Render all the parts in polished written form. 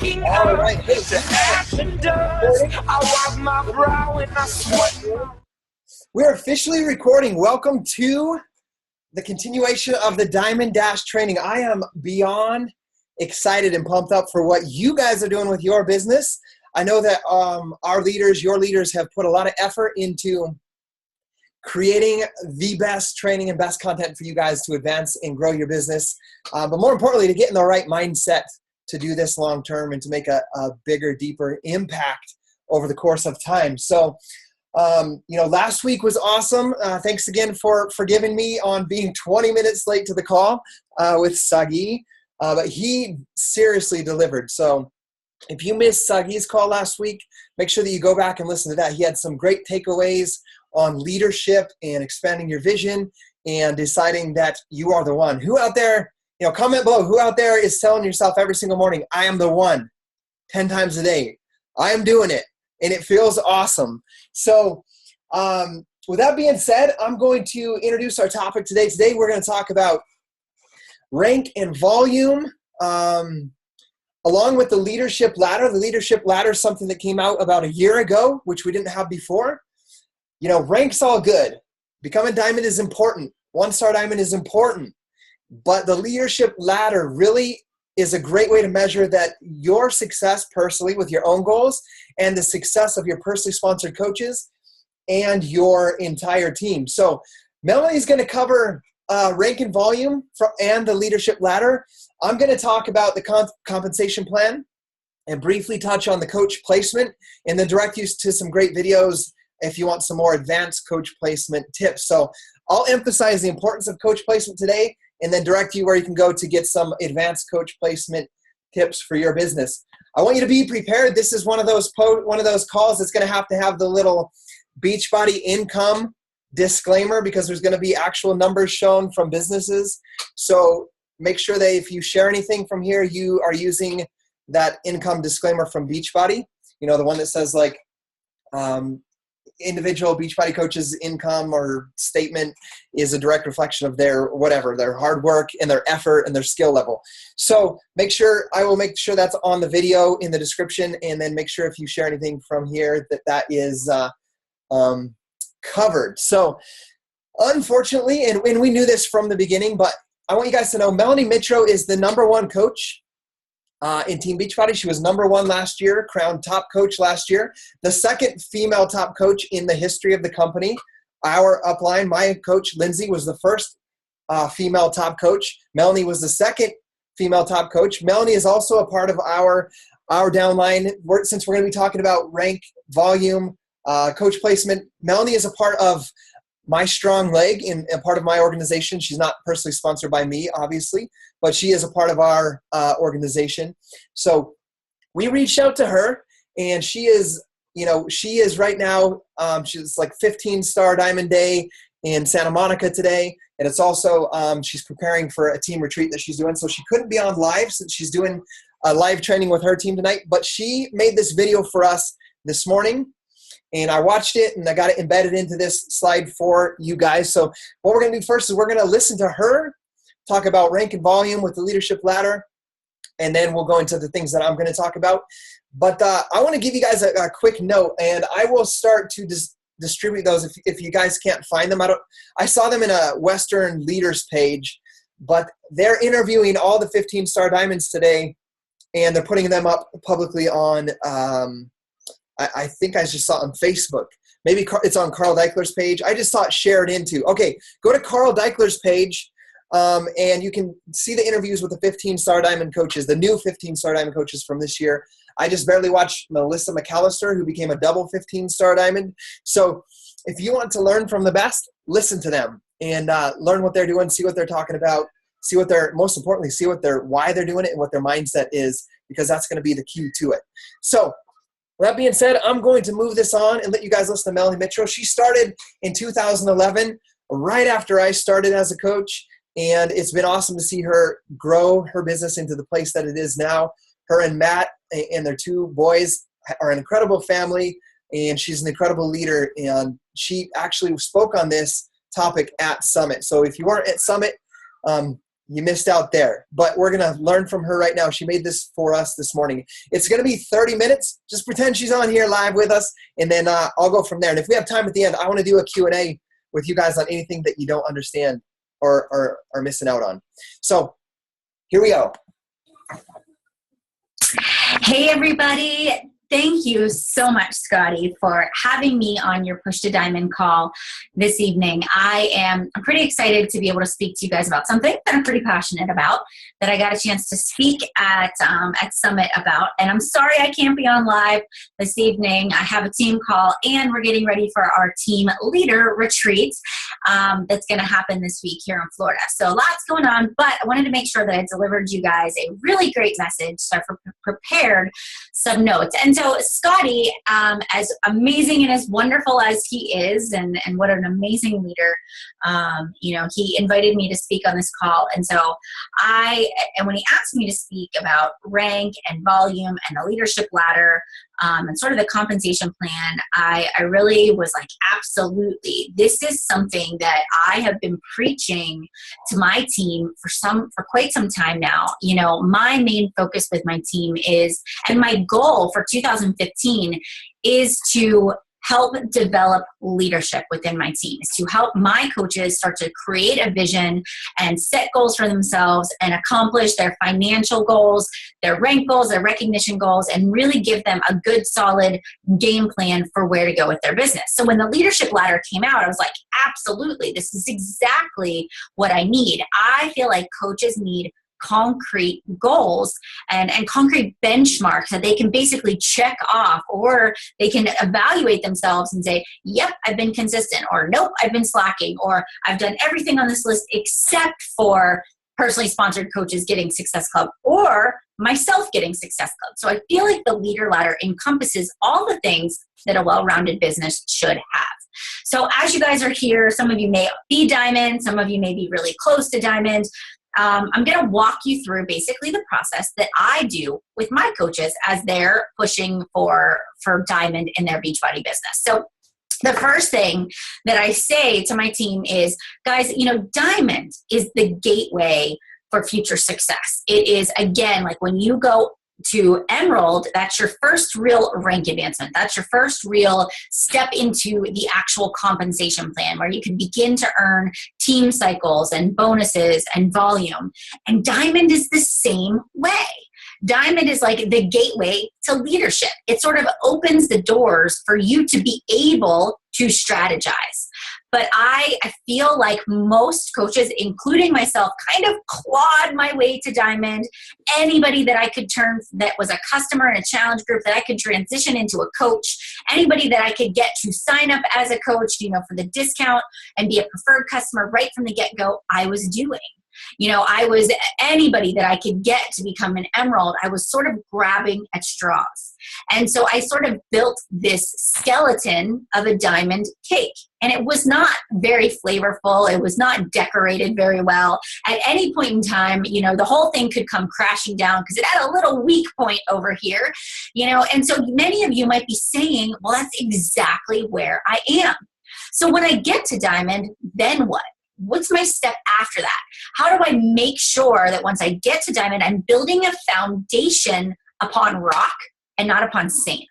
waking up to action dust. I wipe my brow and I sweat. We're officially recording. Welcome to the continuation of the Diamond Dash training. I am beyond excited and pumped up for what you guys are doing with your business. I know that your leaders have put a lot of effort into creating the best training and best content for you guys to advance and grow your business. But more importantly, to get in the right mindset to do this long term and to make a bigger, deeper impact over the course of time. So, last week was awesome. Thanks again for forgiving me on being 20 minutes late to the call with Scottie. But he seriously delivered. So if you missed Sagi's call last week, make sure that you go back and listen to that. He had some great takeaways on leadership and expanding your vision and deciding that you are the one. Who out there, comment below, who out there is telling yourself every single morning, I am the one, 10 times a day. I am doing it, and it feels awesome. So with that being said, I'm going to introduce our topic today. Today we're going to talk about rank and volume, along with the leadership ladder. The leadership ladder is something that came out about a year ago, which we didn't have before. Rank's all good. Becoming diamond is important. 1-star diamond is important. But the leadership ladder really is a great way to measure that your success personally with your own goals and the success of your personally sponsored coaches and your entire team. So Melanie's going to cover rank and volume and the leadership ladder. I'm going to talk about the compensation plan and briefly touch on the coach placement and then direct you to some great videos if you want some more advanced coach placement tips. So I'll emphasize the importance of coach placement today and then direct you where you can go to get some advanced coach placement tips for your business. I want you to be prepared. This is one of those calls that's going to have the little Beachbody income disclaimer because there's going to be actual numbers shown from businesses. So make sure that if you share anything from here, you are using that income disclaimer from Beachbody. The one that says individual Beachbody coaches' income or statement is a direct reflection of their hard work and their effort and their skill level. So I will make sure that's on the video in the description, and then make sure if you share anything from here that is covered. So unfortunately, and we knew this from the beginning, but I want you guys to know Melanie Mitro is the number one coach in Team Beachbody. She was number one last year, crowned top coach last year, the second female top coach in the history of the company. Our upline, my coach, Lindsay, was the first female top coach. Melanie was the second female top coach. Melanie is also a part of our downline. Since we're going to be talking about rank, volume, coach placement, Melanie is a part of my strong leg in a part of my organization. She's not personally sponsored by me, obviously, but she is a part of our organization. So we reached out to her, and she is right now, she's like 15-star diamond day in Santa Monica today. And it's also, she's preparing for a team retreat that she's doing. So she couldn't be on live since she's doing a live training with her team tonight, but she made this video for us this morning. And I watched it, and I got it embedded into this slide for you guys. So what we're going to do first is we're going to listen to her talk about rank and volume with the leadership ladder, and then we'll go into the things that I'm going to talk about. But I want to give you guys a quick note, and I will start to distribute those if you guys can't find them. I saw them in a Western Leaders page, but they're interviewing all the 15-star diamonds today, and they're putting them up publicly on I think I just saw it on Facebook. Maybe it's on Carl Deichler's page. I just saw it shared into. Okay, go to Carl Deichler's page, and you can see the interviews with the 15-star diamond coaches, the new 15-star diamond coaches from this year. I just barely watched Melissa McAllister, who became a double 15-star diamond. So if you want to learn from the best, listen to them and learn what they're doing, see what they're talking about, most importantly, why they're doing it and what their mindset is, because that's going to be the key to it. So with that being said, I'm going to move this on and let you guys listen to Melanie Mitro. She started in 2011, right after I started as a coach, and it's been awesome to see her grow her business into the place that it is now. Her and Matt and their two boys are an incredible family, and she's an incredible leader, and she actually spoke on this topic at Summit. So if you weren't at Summit, you missed out there. But we're going to learn from her right now. She made this for us this morning. It's going to be 30 minutes. Just pretend she's on here live with us, and then I'll go from there. And if we have time at the end, I want to do a Q&A with you guys on anything that you don't understand or are missing out on. So here we go. Hey, everybody. Thank you so much, Scottie, for having me on your Push to Diamond call this evening. I'm pretty excited to be able to speak to you guys about something that I'm pretty passionate about, that I got a chance to speak at Summit about. And I'm sorry I can't be on live this evening. I have a team call, and we're getting ready for our team leader retreat that's going to happen this week here in Florida. So lots going on, but I wanted to make sure that I delivered you guys a really great message. So I've prepared some notes. And so Scottie, as amazing and as wonderful as he is, and what an amazing leader, he invited me to speak on this call. And so when he asked me to speak about rank and volume and the leadership ladder, and sort of the compensation plan, I really was like, absolutely, this is something that I have been preaching to my team for quite some time now. My main focus with my team is, and my goal for 2015 is to help develop leadership within my team, is to help my coaches start to create a vision and set goals for themselves and accomplish their financial goals, their rank goals, their recognition goals, and really give them a good, solid game plan for where to go with their business. So when the leadership ladder came out, I was like, absolutely, this is exactly what I need. I feel like coaches need concrete goals and concrete benchmarks that they can basically check off, or they can evaluate themselves and say, yep, I've been consistent, or nope, I've been slacking, or I've done everything on this list except for personally sponsored coaches getting Success Club, or myself getting Success Club. So I feel like the leader ladder encompasses all the things that a well-rounded business should have. So as you guys are here, some of you may be diamond, some of you may be really close to diamond. I'm going to walk you through basically the process that I do with my coaches as they're pushing for diamond in their Beachbody business. So the first thing that I say to my team is, guys, diamond is the gateway for future success. It is, again, like when you go to Emerald, that's your first real rank advancement. That's your first real step into the actual compensation plan, where you can begin to earn team cycles and bonuses and volume. And Diamond is the same way. Diamond is like the gateway to leadership. It sort of opens the doors for you to be able to strategize. But I feel like most coaches, including myself, kind of clawed my way to diamond. Anybody that I could turn, that was a customer in a challenge group, that I could transition into a coach, anybody that I could get to sign up as a coach, for the discount and be a preferred customer right from the get-go, I was doing. I was anybody that I could get to become an Emerald. I was sort of grabbing at straws. And so I sort of built this skeleton of a diamond cake. And it was not very flavorful. It was not decorated very well. At any point in time, the whole thing could come crashing down because it had a little weak point over here, And so many of you might be saying, well, that's exactly where I am. So when I get to diamond, then what? What's my step after that? How do I make sure that once I get to diamond, I'm building a foundation upon rock and not upon sand?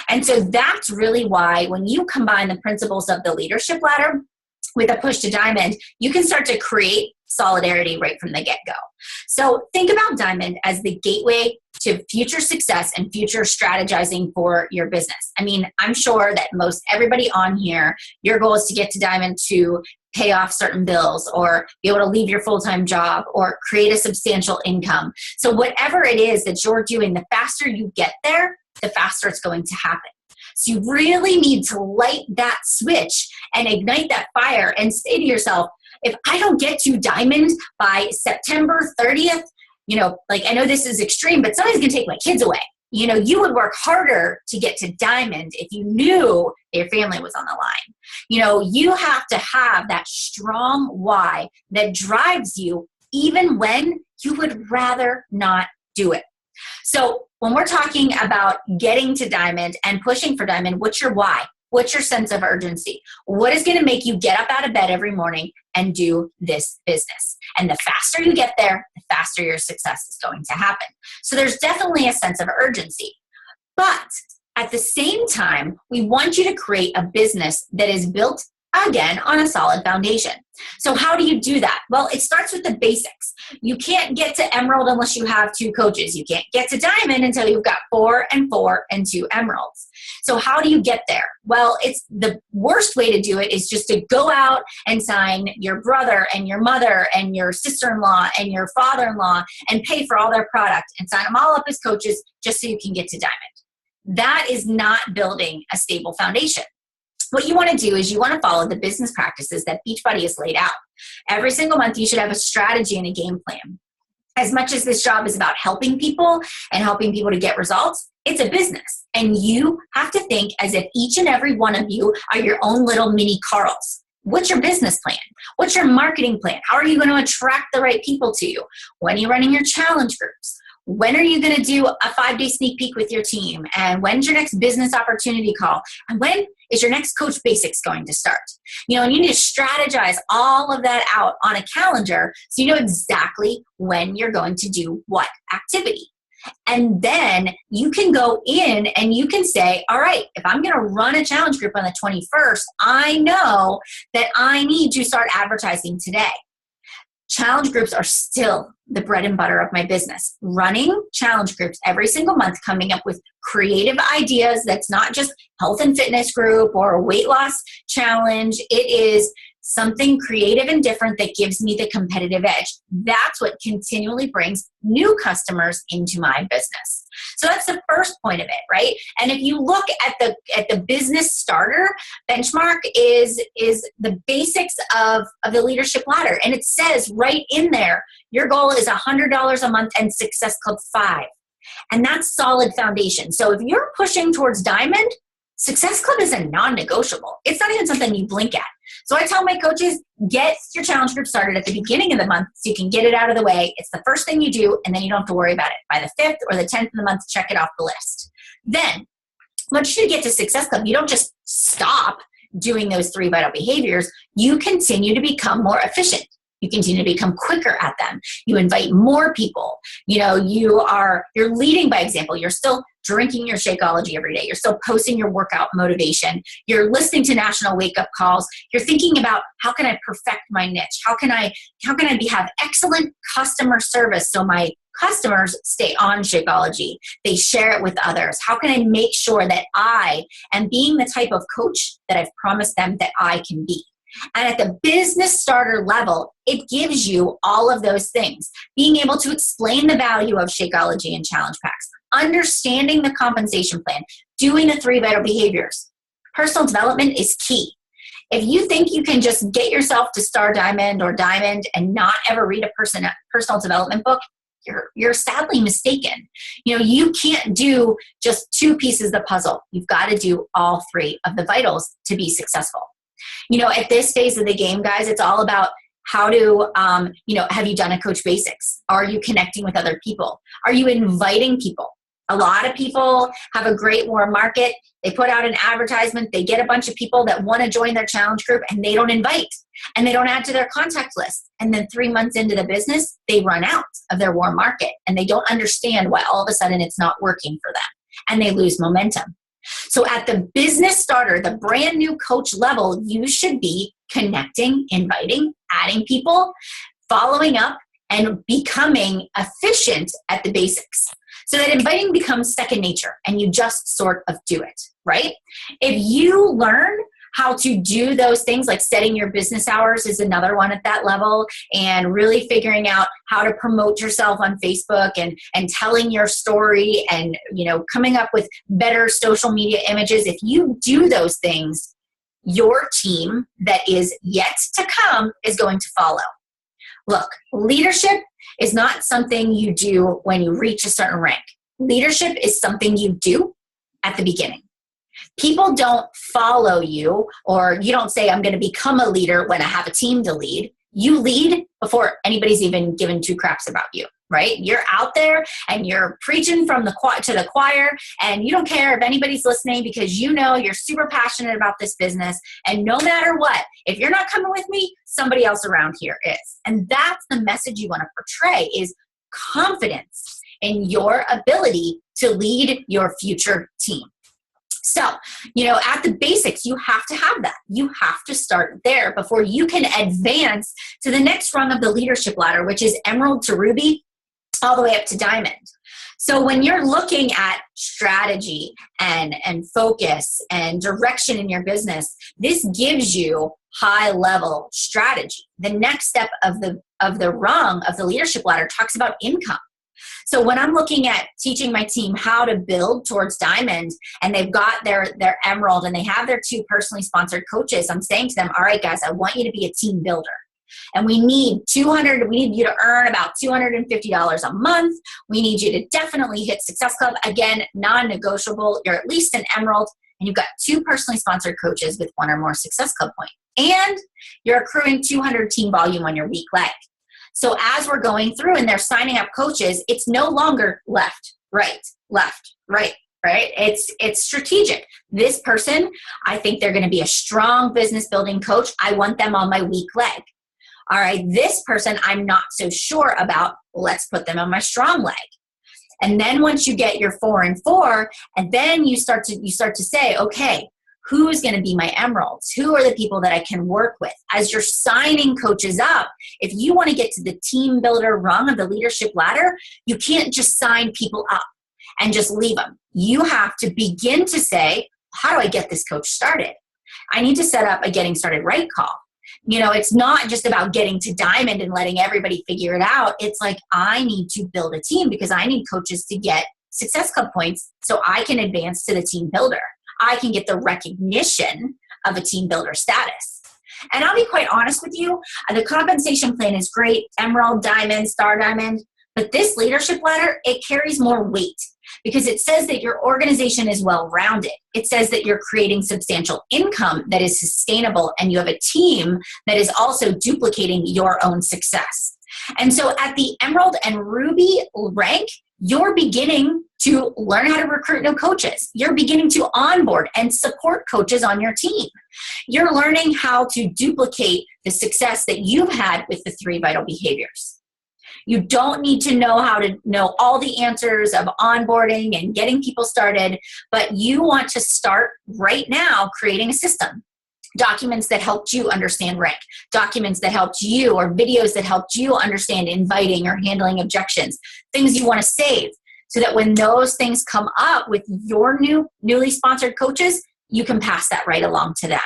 And so that's really why when you combine the principles of the leadership ladder with a push to diamond, you can start to create solidarity right from the get-go. So think about diamond as the gateway to future success and future strategizing for your business. I mean, I'm sure that most everybody on here, your goal is to get to diamond to pay off certain bills, or be able to leave your full-time job, or create a substantial income. So whatever it is that you're doing, the faster you get there, the faster it's going to happen. So you really need to light that switch and ignite that fire and say to yourself, if I don't get to diamond by September 30th, I know this is extreme, but somebody's going to take my kids away. You would work harder to get to diamond if you knew your family was on the line. You have to have that strong why that drives you even when you would rather not do it. So when we're talking about getting to diamond and pushing for diamond, what's your why? What's your sense of urgency? What is going to make you get up out of bed every morning and do this business? And the faster you get there, the faster your success is going to happen. So there's definitely a sense of urgency. But at the same time, we want you to create a business that is built, again, on a solid foundation. So how do you do that? Well, it starts with the basics. You can't get to Emerald unless you have 2 coaches. You can't get to Diamond until you've got 4 and 4 and 2 Emeralds. So how do you get there? Well, it's the worst way to do it is just to go out and sign your brother and your mother and your sister-in-law and your father-in-law and pay for all their product and sign them all up as coaches just so you can get to Diamond. That is not building a stable foundation. What you want to do is you want to follow the business practices that Beachbody has laid out. Every single month, you should have a strategy and a game plan. As much as this job is about helping people and helping people to get results, it's a business. And you have to think as if each and every one of you are your own little mini Carls. What's your business plan? What's your marketing plan? How are you going to attract the right people to you? When are you running your challenge groups? When are you going to do a 5-day sneak peek with your team? And when's your next business opportunity call? And when is your next Coach Basics going to start? And you need to strategize all of that out on a calendar so you know exactly when you're going to do what activity. And then you can go in and you can say, all right, if I'm going to run a challenge group on the 21st, I know that I need to start advertising today. Challenge groups are still the bread and butter of my business. Running challenge groups every single month, coming up with creative ideas that's not just health and fitness group or a weight loss challenge. It is something creative and different that gives me the competitive edge. That's what continually brings new customers into my business. So that's the first point of it, right? And if you look at the business starter benchmark is the basics of the leadership ladder. And it says right in there, your goal is $100 a month and Success Club 5. And that's solid foundation. So if you're pushing towards Diamond, Success Club is a non-negotiable. It's not even something you blink at. So I tell my coaches, get your challenge group started at the beginning of the month so you can get it out of the way. It's the first thing you do, and then you don't have to worry about it. By the 5th or the 10th of the month, check it off the list. Then, once you get to Success Club, you don't just stop doing those 3 vital behaviors. You continue to become more efficient. You continue to become quicker at them. You invite more people. You're leading by example. You're still drinking your Shakeology every day. You're still posting your workout motivation. You're listening to national wake-up calls. You're thinking about how can I perfect my niche? How can I have excellent customer service so my customers stay on Shakeology? They share it with others. How can I make sure that I am being the type of coach that I've promised them that I can be? And at the business starter level, it gives you all of those things. Being able to explain the value of Shakeology and challenge packs, understanding the compensation plan, doing the 3 vital behaviors. Personal development is key. If you think you can just get yourself to Star Diamond or Diamond and not ever read a personal development book, you're sadly mistaken. You can't do just 2 pieces of the puzzle. You've got to do all 3 of the vitals to be successful. At this phase of the game, guys, it's all about how to, have you done a Coach Basics? Are you connecting with other people? Are you inviting people? A lot of people have a great warm market. They put out an advertisement. They get a bunch of people that want to join their challenge group, and they don't invite, and they don't add to their contact list. And then 3 months into the business, they run out of their warm market, and they don't understand why all of a sudden it's not working for them, and they lose momentum. So at the business starter, the brand new coach level, you should be connecting, inviting, adding people, following up, and becoming efficient at the basics. So that inviting becomes second nature and you just sort of do it, right? If you learn how to do those things, like setting your business hours is another one at that level, and really figuring out how to promote yourself on Facebook and telling your story and, coming up with better social media images. If you do those things, your team that is yet to come is going to follow. Look, leadership is not something you do when you reach a certain rank. Leadership is something you do at the beginning. People don't follow you, or you don't say, I'm going to become a leader when I have a team to lead. You lead before anybody's even given 2 craps about you. right? You're out there and you're preaching from to the choir, and you don't care if anybody's listening because you know you're super passionate about this business. And no matter what, if you're not coming with me, somebody else around here is. And that's the message you want to portray, is confidence in your ability to lead your future team. So, at the basics, you have to have that. You have to start there before you can advance to the next rung of the leadership ladder, which is emerald to ruby, all the way up to diamond. So when you're looking at strategy and focus and direction in your business, this gives you high level strategy. The next step of the rung of the leadership ladder talks about income. So when I'm looking at teaching my team how to build towards diamond, and they've got their emerald and they have their 2 personally sponsored coaches, I'm saying to them, all right, guys, I want you to be a team builder. And we need you to earn about $250 a month. We need you to definitely hit Success Club. Again, non-negotiable. You're at least an emerald, and you've got 2 personally sponsored coaches with 1 or more Success Club points. And you're accruing 200 team volume on your weak leg. So as we're going through and they're signing up coaches, it's no longer left, right, right? It's strategic. This person, I think they're going to be a strong business building coach. I want them on my weak leg. All right, this person I'm not so sure about. Let's put them on my strong leg. And then once you get your 4 and 4, and then you start to say, okay, who's going to be my emeralds? Who are the people that I can work with? As you're signing coaches up, if you want to get to the team builder rung of the leadership ladder, you can't just sign people up and just leave them. You have to begin to say, how do I get this coach started? I need to set up a getting started right call. It's not just about getting to diamond and letting everybody figure it out. It's like, I need to build a team because I need coaches to get Success Club points so I can advance to the team builder. I can get the recognition of a team builder status. And I'll be quite honest with you, the compensation plan is great, emerald, diamond, star diamond, but this leadership ladder, it carries more weight because it says that your organization is well-rounded. It says that you're creating substantial income that is sustainable, and you have a team that is also duplicating your own success. And so at the emerald and ruby rank, you're beginning to learn how to recruit new coaches. You're beginning to onboard and support coaches on your team. You're learning how to duplicate the success that you've had with the 3 vital behaviors. You don't need to know how to know all the answers of onboarding and getting people started, but you want to start right now creating a system. Documents that helped you understand rank, documents that helped you, or videos that helped you understand inviting or handling objections, things you want to save so that when those things come up with your newly sponsored coaches, you can pass that right along to them.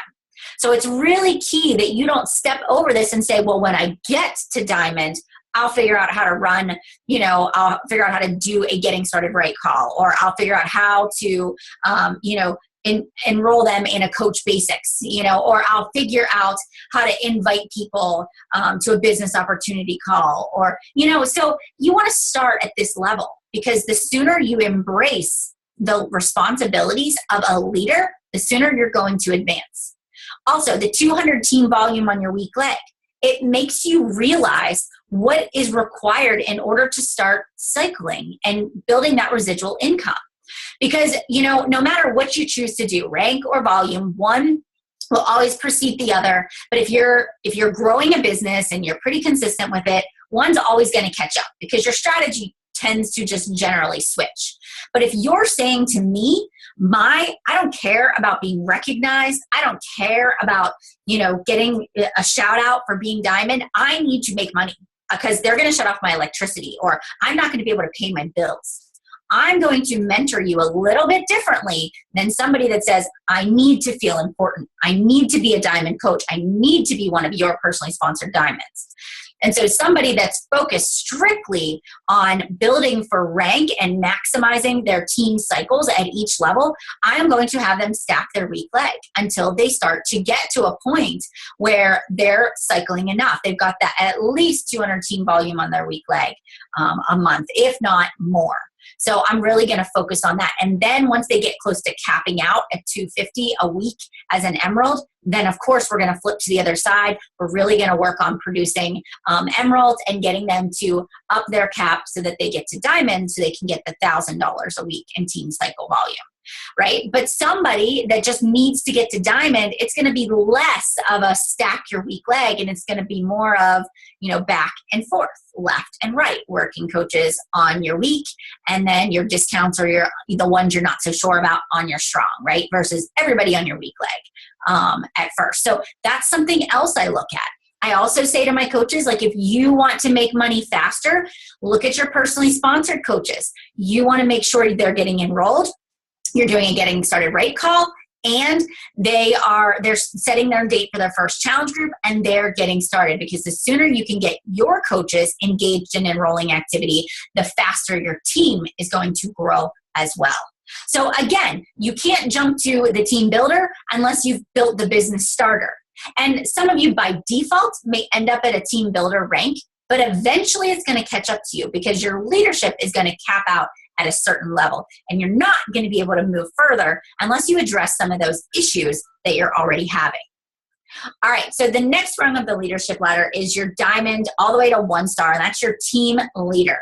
So it's really key that you don't step over this and say, well, when I get to diamond, I'll figure out how to run, I'll figure out how to do a getting started right call, or I'll figure out how to, enroll them in a coach basics, or I'll figure out how to invite people to a business opportunity call, or, so you want to start at this level, because the sooner you embrace the responsibilities of a leader, the sooner you're going to advance. Also, the 200 team volume on your weak leg, it makes you realize what is required in order to start cycling and building that residual income. Because, no matter what you choose to do, rank or volume, one will always precede the other. But if you're growing a business and you're pretty consistent with it, one's always going to catch up because your strategy tends to just generally switch. But if you're saying to me, I don't care about being recognized, I don't care about, getting a shout out for being diamond, I need to make money because they're going to shut off my electricity, or I'm not going to be able to pay my bills. I'm going to mentor you a little bit differently than somebody that says, I need to feel important. I need to be a diamond coach. I need to be one of your personally sponsored diamonds. And so somebody that's focused strictly on building for rank and maximizing their team cycles at each level, I am going to have them stack their weak leg until they start to get to a point where they're cycling enough. They've got that at least 200 team volume on their weak leg a month, if not more. So I'm really going to focus on that. And then once they get close to capping out at $250 a week as an emerald, then of course we're going to flip to the other side. We're really going to work on producing emeralds and getting them to up their cap so that they get to diamond so they can get the $1,000 a week in team cycle volume. Right? But somebody that just needs to get to diamond, it's going to be less of a stack your weak leg, and it's going to be more of, back and forth, left and right, working coaches on your weak, and then your discounts or the ones you're not so sure about on your strong, right? Versus everybody on your weak leg at first. So that's something else I look at. I also say to my coaches, like, if you want to make money faster, look at your personally sponsored coaches. You want to make sure they're getting enrolled. You're doing a getting started right call, and they're setting their date for their first challenge group, and they're getting started, because the sooner you can get your coaches engaged in enrolling activity, the faster your team is going to grow as well. So again, you can't jump to the team builder unless you've built the business starter. And some of you by default may end up at a team builder rank, but eventually it's going to catch up to you because your leadership is going to cap out at a certain level, and you're not going to be able to move further unless you address some of those issues that you're already having. All right, so the next rung of the leadership ladder is your diamond all the way to 1 star, and that's your team leader.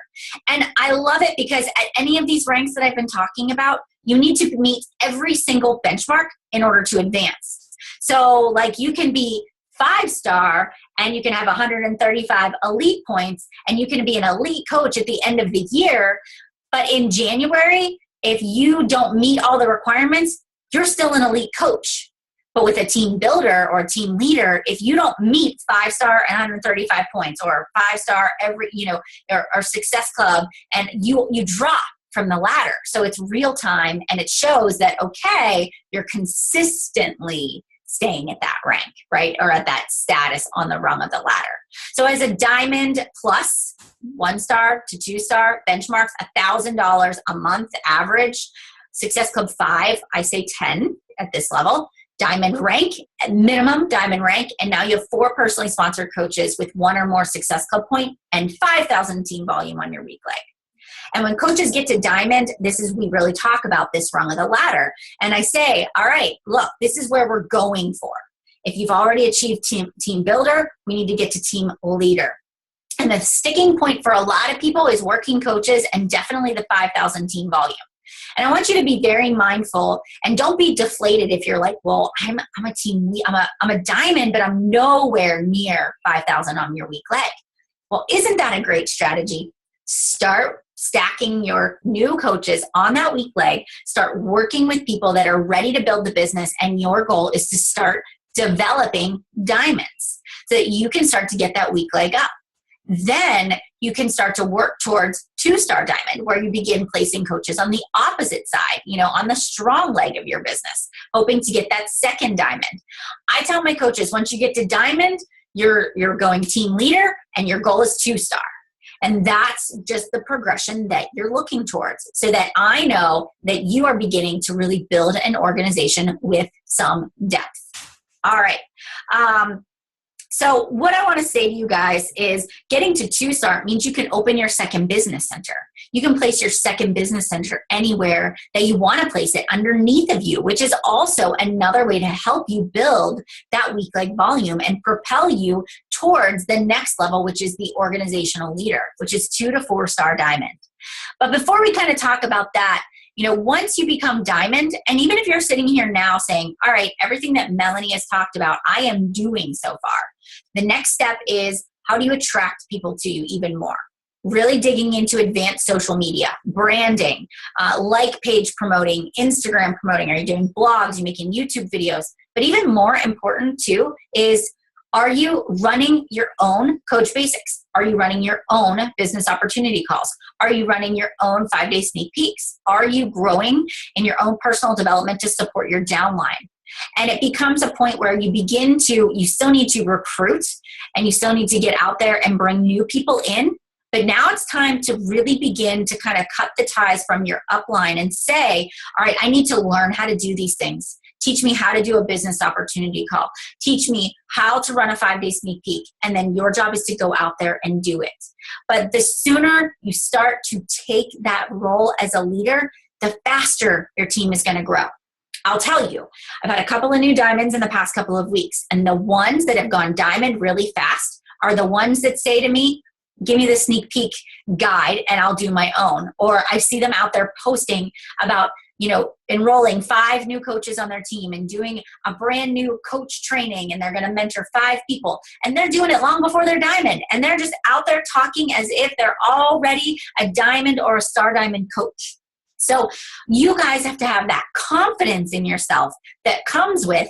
And I love it because at any of these ranks that I've been talking about, you need to meet every single benchmark in order to advance. So like you can be 5-star and you can have 135 elite points, and you can be an elite coach at the end of the year. But in January, if you don't meet all the requirements, you're still an elite coach. But with a team builder or a team leader, if you don't meet 5-star and 135 points, or 5-star or success club, and you drop from the ladder. So it's real time, and it shows that, okay, you're consistently staying at that rank, right? Or at that status on the rung of the ladder. So as a diamond plus 1-star to 2-star benchmarks, $1,000 a month average. Success Club 5, I say 10 at this level. Diamond rank, minimum diamond rank, and now you have 4 personally sponsored coaches with 1 or more Success Club point and 5,000 team volume on your weak leg. And when coaches get to diamond, we really talk about this rung of the ladder. And I say, all right, look, this is where we're going for. If you've already achieved team builder, we need to get to team leader. And the sticking point for a lot of people is working coaches and definitely the 5,000 team volume. And I want you to be very mindful, and don't be deflated if you're like, well, I'm a diamond, but I'm nowhere near 5,000 on your weak leg. Well, isn't that a great strategy? Start stacking your new coaches on that weak leg. Start working with people that are ready to build the business, and your goal is to start developing diamonds so that you can start to get that weak leg up. Then you can start to work towards 2-star diamond, where you begin placing coaches on the opposite side, on the strong leg of your business, hoping to get that second diamond. I tell my coaches, once you get to diamond, you're going team leader, and your goal is 2-star. And that's just the progression that you're looking towards, so that I know that you are beginning to really build an organization with some depth. All right. So what I want to say to you guys is getting to 2-star means you can open your second business center. You can place your second business center anywhere that you want to place it underneath of you, which is also another way to help you build that weak leg volume and propel you towards the next level, which is the organizational leader, which is 2 to 4-star diamond. But before we kind of talk about that, once you become diamond, and even if you're sitting here now saying, all right, everything that Melanie has talked about, I am doing so far. The next step is, how do you attract people to you even more? Really digging into advanced social media, branding, like page promoting, Instagram promoting. Are you doing blogs? Are you making YouTube videos? But even more important too is, are you running your own Coach Basics? Are you running your own business opportunity calls? Are you running your own 5-day sneak peeks? Are you growing in your own personal development to support your downline? And it becomes a point where you still need to recruit, and you still need to get out there and bring new people in. But now it's time to really begin to kind of cut the ties from your upline and say, all right, I need to learn how to do these things. Teach me how to do a business opportunity call. Teach me how to run a 5-day sneak peek. And then your job is to go out there and do it. But the sooner you start to take that role as a leader, the faster your team is going to grow. I'll tell you, I've had a couple of new diamonds in the past couple of weeks, and the ones that have gone diamond really fast are the ones that say to me, give me the sneak peek guide and I'll do my own. Or I see them out there posting about, enrolling 5 new coaches on their team and doing a brand new coach training, and they're going to mentor 5 people, and they're doing it long before they're diamond, and they're just out there talking as if they're already a diamond or a star diamond coach. So you guys have to have that confidence in yourself that comes with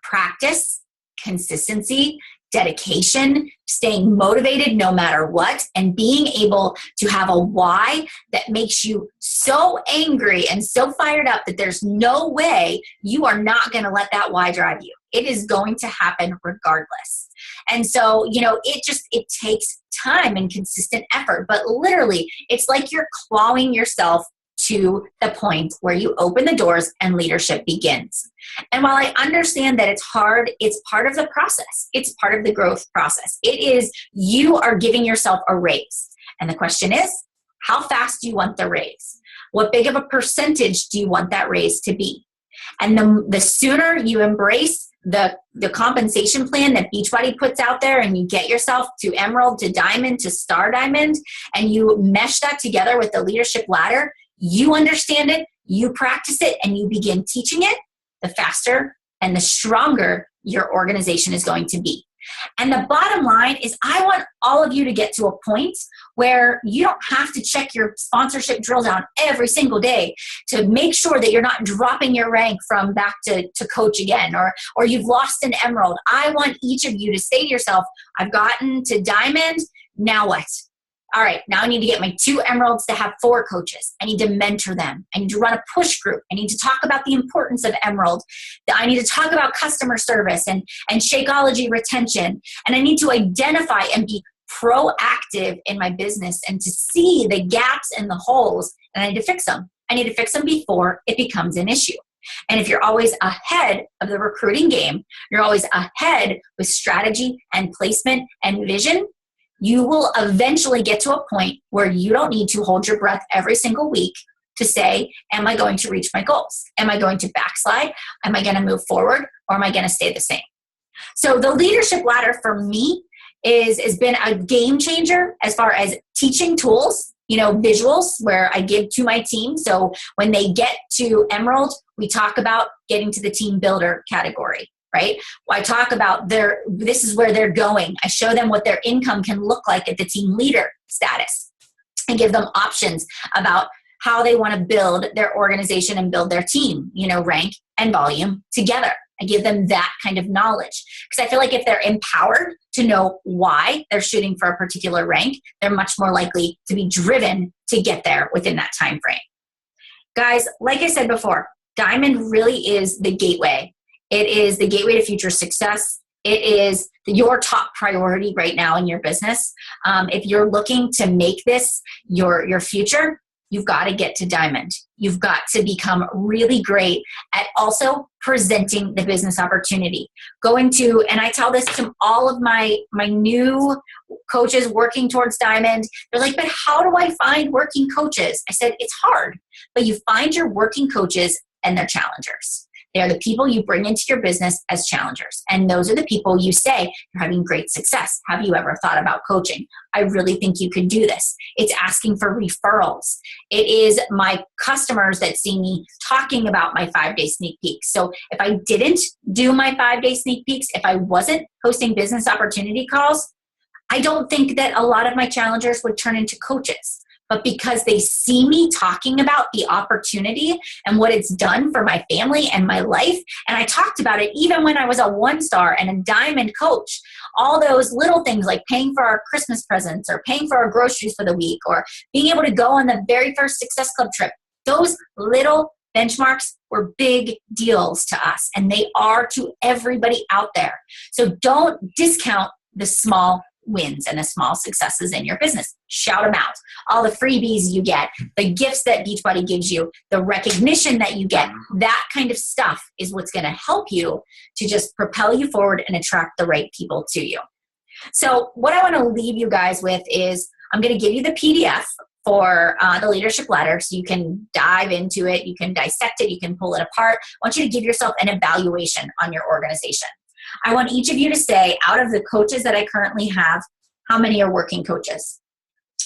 practice, consistency, dedication, staying motivated no matter what, and being able to have a why that makes you so angry and so fired up that there's no way you are not going to let that why drive you. It is going to happen regardless. And so, it takes time and consistent effort, but literally it's like you're clawing yourself to the point where you open the doors and leadership begins. And while I understand that it's hard, it's part of the process. It's part of the growth process. It is, you are giving yourself a raise. And the question is, how fast do you want the raise? What big of a percentage do you want that raise to be? And the sooner you embrace the compensation plan that Beachbody puts out there, and you get yourself to emerald, to diamond, to star diamond, and you mesh that together with the leadership ladder, you understand it, you practice it, and you begin teaching it, the faster and the stronger your organization is going to be. And the bottom line is, I want all of you to get to a point where you don't have to check your sponsorship drill down every single day to make sure that you're not dropping your rank from back to coach again, or you've lost an emerald. I want each of you to say to yourself, I've gotten to diamond, now what? All right, now I need to get my 2 emeralds to have 4 coaches. I need to mentor them. I need to run a push group. I need to talk about the importance of emerald. I need to talk about customer service and Shakeology retention. And I need to identify and be proactive in my business and to see the gaps and the holes, and I need to fix them. I need to fix them before it becomes an issue. And if you're always ahead of the recruiting game, you're always ahead with strategy and placement and vision, you will eventually get to a point where you don't need to hold your breath every single week to say, am I going to reach my goals? Am I going to backslide? Am I going to move forward? Or am I going to stay the same? So the leadership ladder for me has been a game changer as far as teaching tools, visuals where I give to my team. So when they get to Emerald, we talk about getting to the team builder category. Right? I talk about this is where they're going. I show them what their income can look like at the team leader status. I give them options about how they want to build their organization and build their team, rank and volume together. I give them that kind of knowledge because I feel like if they're empowered to know why they're shooting for a particular rank, they're much more likely to be driven to get there within that time frame. Guys, like I said before, diamond really is the gateway. It is the gateway to future success. It is your top priority right now in your business. If you're looking to make this your future, you've got to get to diamond. You've got to become really great at also presenting the business opportunity. And I tell this to all of my new coaches working towards diamond. They're like, but how do I find working coaches? I said, it's hard, but you find your working coaches and they're challengers. They are the people you bring into your business as challengers. And those are the people you say, you're having great success. Have you ever thought about coaching? I really think you could do this. It's asking for referrals. It is my customers that see me talking about my 5-day sneak peeks. So if I didn't do my 5-day sneak peeks, if I wasn't hosting business opportunity calls, I don't think that a lot of my challengers would turn into coaches. But because they see me talking about the opportunity and what it's done for my family and my life, and I talked about it even when I was a 1-star and a diamond coach, all those little things like paying for our Christmas presents or paying for our groceries for the week or being able to go on the very first Success Club trip, those little benchmarks were big deals to us, and they are to everybody out there. So don't discount the small wins and the small successes in your business. Shout them out. All the freebies you get, the gifts that Beachbody gives you, the recognition that you get, that kind of stuff is what's going to help you to just propel you forward and attract the right people to you. So what I want to leave you guys with is I'm going to give you the PDF for the leadership ladder so you can dive into it, you can dissect it, you can pull it apart. I want you to give yourself an evaluation on your organization. I want each of you to say, out of the coaches that I currently have, how many are working coaches?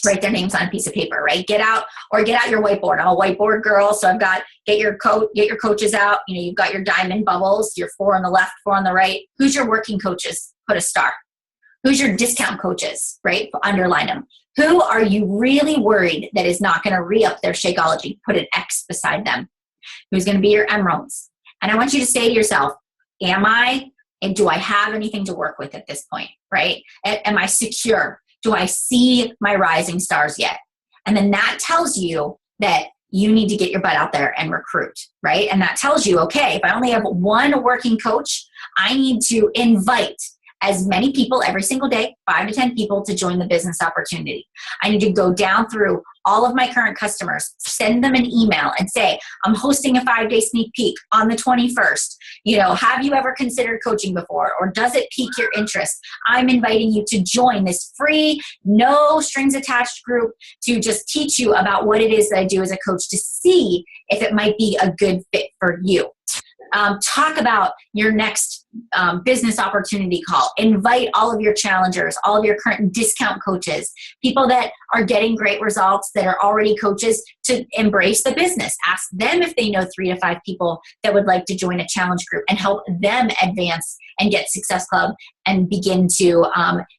Write their names on a piece of paper, right? Get out your whiteboard. I'm a whiteboard girl, so get your coaches out. You've got your diamond bubbles, your 4 on the left, 4 on the right. Who's your working coaches? Put a star. Who's your discount coaches, right? Underline them. Who are you really worried that is not going to re-up their Shakeology? Put an X beside them. Who's going to be your emeralds? And I want you to say to yourself, and do I have anything to work with at this point, right? Am I secure? Do I see my rising stars yet? And then that tells you that you need to get your butt out there and recruit, right? And that tells you, okay, if I only have one working coach, I need to invite as many people every single day, 5 to 10 people, to join the business opportunity. I need to go down through all of my current customers, send them an email and say, I'm hosting a 5-day sneak peek on the 21st. Have you ever considered coaching before? Or does it pique your interest? I'm inviting you to join this free, no strings attached group to just teach you about what it is that I do as a coach to see if it might be a good fit for you. Talk about your next business opportunity call. Invite all of your challengers, all of your current discount coaches, people that are getting great results, that are already coaches, to embrace the business. Ask them if they know 3 to 5 people that would like to join a challenge group and help them advance and get Success Club and begin to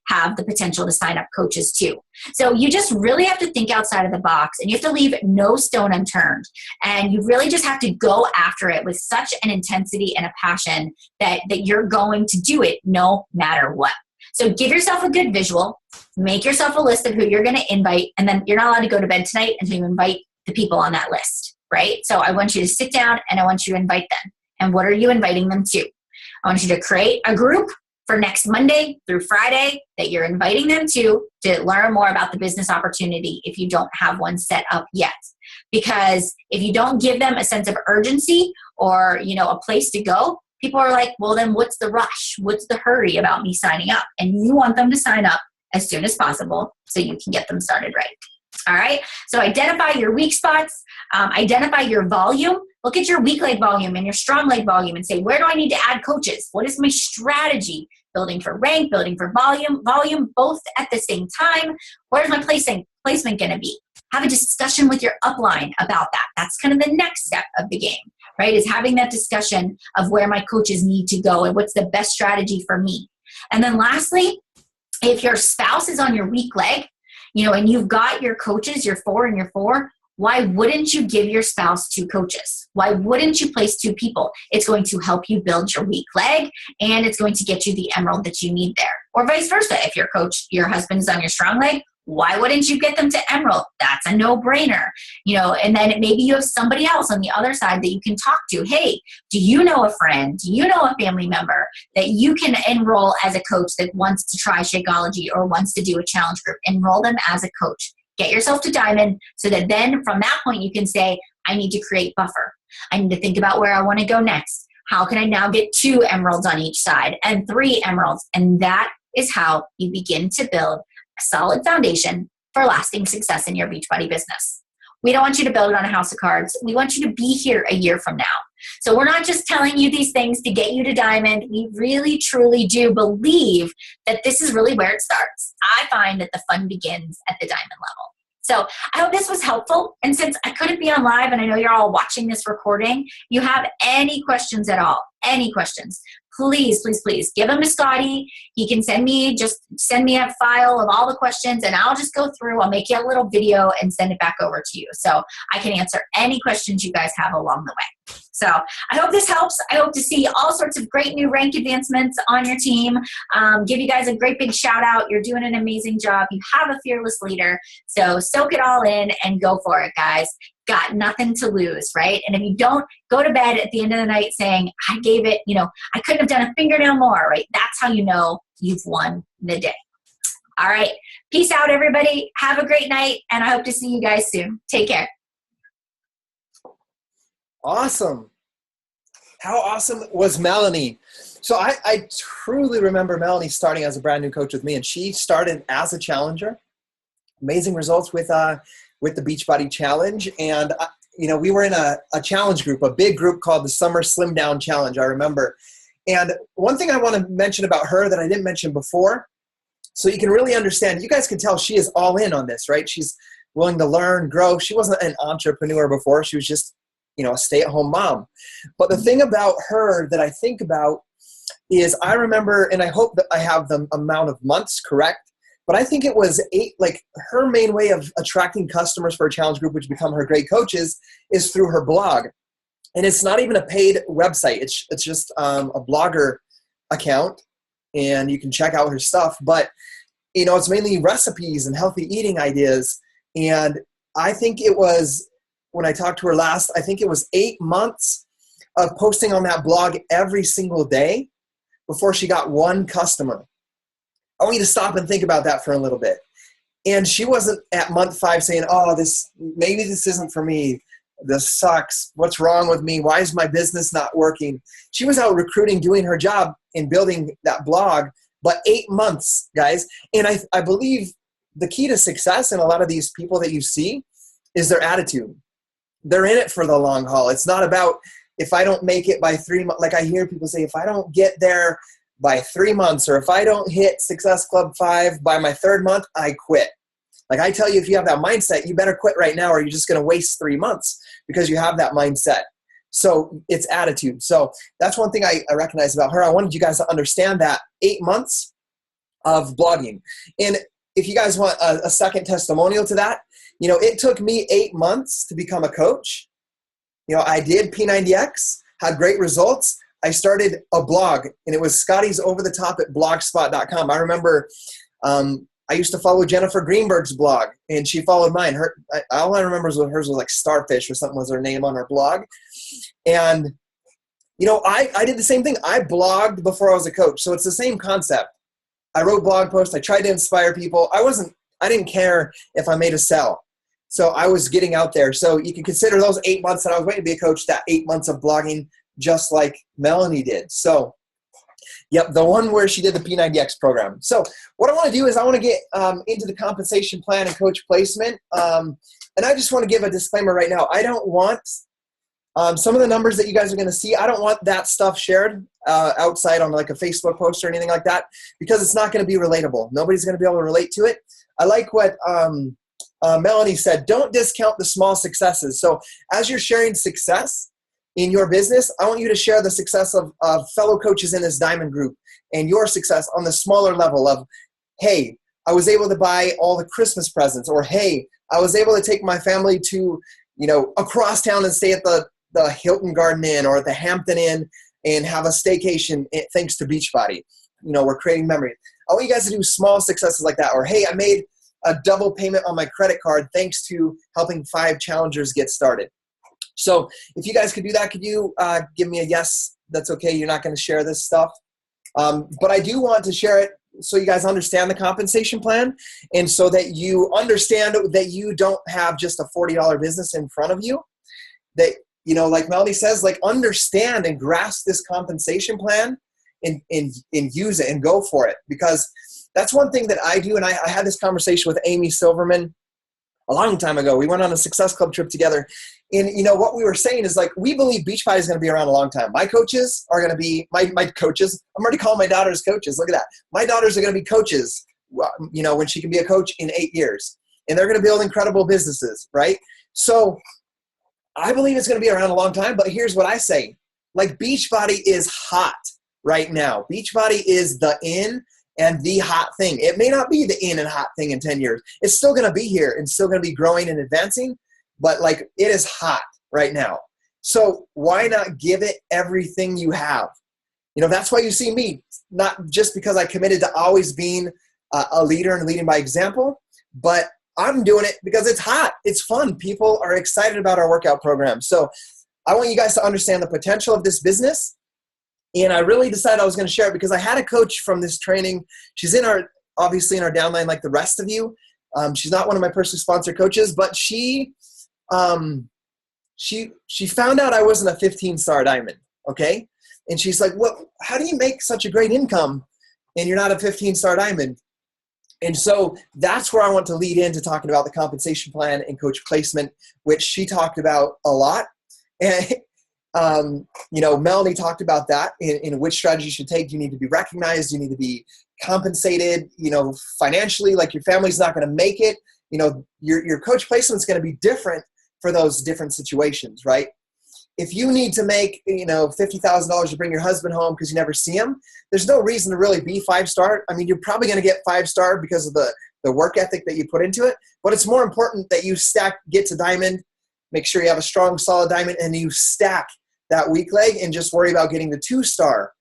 have the potential to sign up coaches too. So you just really have to think outside of the box, and you have to leave no stone unturned. And you really just have to go after it with such an intensity and a passion that you're going to do it no matter what. So give yourself a good visual, make yourself a list of who you're going to invite, and then you're not allowed to go to bed tonight until you invite the people on that list, right? So I want you to sit down and I want you to invite them. And what are you inviting them to? I want you to create a group for next Monday through Friday that you're inviting them to learn more about the business opportunity if you don't have one set up yet. Because if you don't give them a sense of urgency or, a place to go, people are like, well, then what's the rush? What's the hurry about me signing up? And you want them to sign up as soon as possible so you can get them started right. All right. So identify your weak spots, identify your volume. Look at your weak leg volume and your strong leg volume and say, where do I need to add coaches? What is my strategy? Building for rank, building for volume both at the same time. Where's my placement going to be? Have a discussion with your upline about that. That's kind of the next step of the game, right? Is having that discussion of where my coaches need to go and what's the best strategy for me. And then lastly, if your spouse is on your weak leg, and you've got your coaches, your 4 and your 4, why wouldn't you give your spouse 2 coaches? Why wouldn't you place 2 people? It's going to help you build your weak leg, and it's going to get you the emerald that you need there. Or vice versa. If your husband is on your strong leg, why wouldn't you get them to emerald? That's a no-brainer. And then maybe you have somebody else on the other side that you can talk to. Hey, do you know a friend? Do you know a family member that you can enroll as a coach that wants to try Shakeology or wants to do a challenge group? Enroll them as a coach. Get yourself to diamond so that then from that point you can say, I need to create buffer. I need to think about where I want to go next. How can I now get 2 emeralds on each side and 3 emeralds? And that is how you begin to build a solid foundation for lasting success in your Beachbody business. We don't want you to build it on a house of cards. We want you to be here a year from now. So we're not just telling you these things to get you to diamond. We really, truly do believe that this is really where it starts. I find that the fun begins at the diamond level. So I hope this was helpful. And since I couldn't be on live and I know you're all watching this recording, you have any questions at all, any questions, please give them to Scottie. He can send me a file of all the questions and I'll just go through. I'll make you a little video and send it back over to you. So I can answer any questions you guys have along the way. So I hope this helps. I hope to see all sorts of great new rank advancements on your team. Give you guys a great big shout out. You're doing an amazing job. You have a fearless leader. So soak it all in and go for it, guys. Got nothing to lose, right? And if you don't go to bed at the end of the night saying, I gave it, I couldn't have done a fingernail more, right? That's how you know you've won the day. All right. Peace out, everybody. Have a great night, and I hope to see you guys soon. Take care. Awesome. How awesome was Melanie? So I truly remember Melanie starting as a brand new coach with me, and she started as a challenger. Amazing results with the Beachbody Challenge. And, we were in a challenge group, a big group called the Summer Slim Down Challenge, I remember. And one thing I want to mention about her that I didn't mention before, so you can really understand, you guys can tell she is all in on this, right? She's willing to learn, grow. She wasn't an entrepreneur before. She was just, a stay-at-home mom. But the thing about her that I think about is I remember, and I hope that I have the amount of months correct, but I think it was 8, her main way of attracting customers for a challenge group, which become her great coaches, is through her blog. And it's not even a paid website. It's just a blogger account, and you can check out her stuff. But, it's mainly recipes and healthy eating ideas. And I think it was, when I talked to her last, I think it was 8 months of posting on that blog every single day before she got one customer. I want you to stop and think about that for a little bit. And she wasn't at month 5 saying, maybe this isn't for me. This sucks. What's wrong with me? Why is my business not working? She was out recruiting, doing her job and building that blog, but 8 months, guys. And I believe the key to success in a lot of these people that you see is their attitude. They're in it for the long haul. It's not about, if I don't make it by 3 months, like I hear people say, if I don't get there by 3 months, or if I don't hit Success Club 5 by my 3rd month, I quit. Like I tell you, if you have that mindset, you better quit right now, or you're just going to waste 3 months because you have that mindset. So it's attitude. So that's one thing I recognize about her. I wanted you guys to understand that 8 months of blogging. And if you guys want a second testimonial to that, it took me 8 months to become a coach. I did P90X, had great results. I started a blog, and it was Scottie's Over the Top at blogspot.com. I remember I used to follow Jennifer Greenberg's blog, and she followed mine. All I remember is hers was like Starfish or something was her name on her blog. And, I did the same thing. I blogged before I was a coach. So it's the same concept. I wrote blog posts. I tried to inspire people. I didn't care if I made a sell. So I was getting out there. So you can consider those 8 months that I was waiting to be a coach, that 8 months of blogging, just like Melanie did. So, yep, the one where she did the P90X program. So what I want to do is I want to get into the compensation plan and coach placement. And I just want to give a disclaimer right now. I don't want some of the numbers that you guys are going to see. I don't want that stuff shared outside on like a Facebook post or anything like that, because it's not going to be relatable. Nobody's going to be able to relate to it. I like what Melanie said, don't discount the small successes. So as you're sharing success in your business, I want you to share the success of fellow coaches in this diamond group and your success on the smaller level of, hey, I was able to buy all the Christmas presents, or hey, I was able to take my family to, across town and stay at the Hilton Garden Inn or at the Hampton Inn and have a staycation thanks to Beachbody. We're creating memories. I want you guys to do small successes like that. Or, hey, I made a double payment on my credit card thanks to helping 5 challengers get started. So if you guys could do that, could you give me a yes? That's okay. You're not going to share this stuff. But I do want to share it so you guys understand the compensation plan, and so that you understand that you don't have just a $40 business in front of you. That, like Melanie says, like understand and grasp this compensation plan and use it and go for it. Because that's one thing that I do. And I had this conversation with Amy Silverman a long time ago. We went on a Success Club trip together. And, what we were saying is, like, we believe Beachbody is going to be around a long time. My coaches are going to be, my coaches, I'm already calling my daughters coaches. Look at that. My daughters are going to be coaches, when she can be a coach in 8 years. And they're going to build incredible businesses, right? So I believe it's going to be around a long time. But here's what I say. Like, Beachbody is hot right now. Beachbody is the in and the hot thing. It may not be the in and hot thing in 10 years. It's still going to be here and still going to be growing and advancing, but like it is hot right now. So why not give it everything you have? That's why you see me, not just because I committed to always being a leader and leading by example, but I'm doing it because it's hot. It's fun. People are excited about our workout program. So I want you guys to understand the potential of this business. And I really decided I was going to share it because I had a coach from this training. She's in our obviously in our downline like the rest of you. She's not one of my personally sponsored coaches, but she found out I wasn't a 15-star diamond, okay? And she's like, "Well, how do you make such a great income and you're not a 15-star diamond?" And so that's where I want to lead into talking about the compensation plan and coach placement, which she talked about a lot. And, Melanie talked about that in which strategy you should take. You need to be recognized. You need to be compensated, financially, like your family's not going to make it. Your coach placement is going to be different for those different situations, right? If you need to make, $50,000 to bring your husband home because you never see him, there's no reason to really be 5-star. I mean, you're probably going to get 5-star because of the work ethic that you put into it, but it's more important that you get to diamond, make sure you have a strong, solid diamond, and you stack that weak leg and just worry about getting the 2-star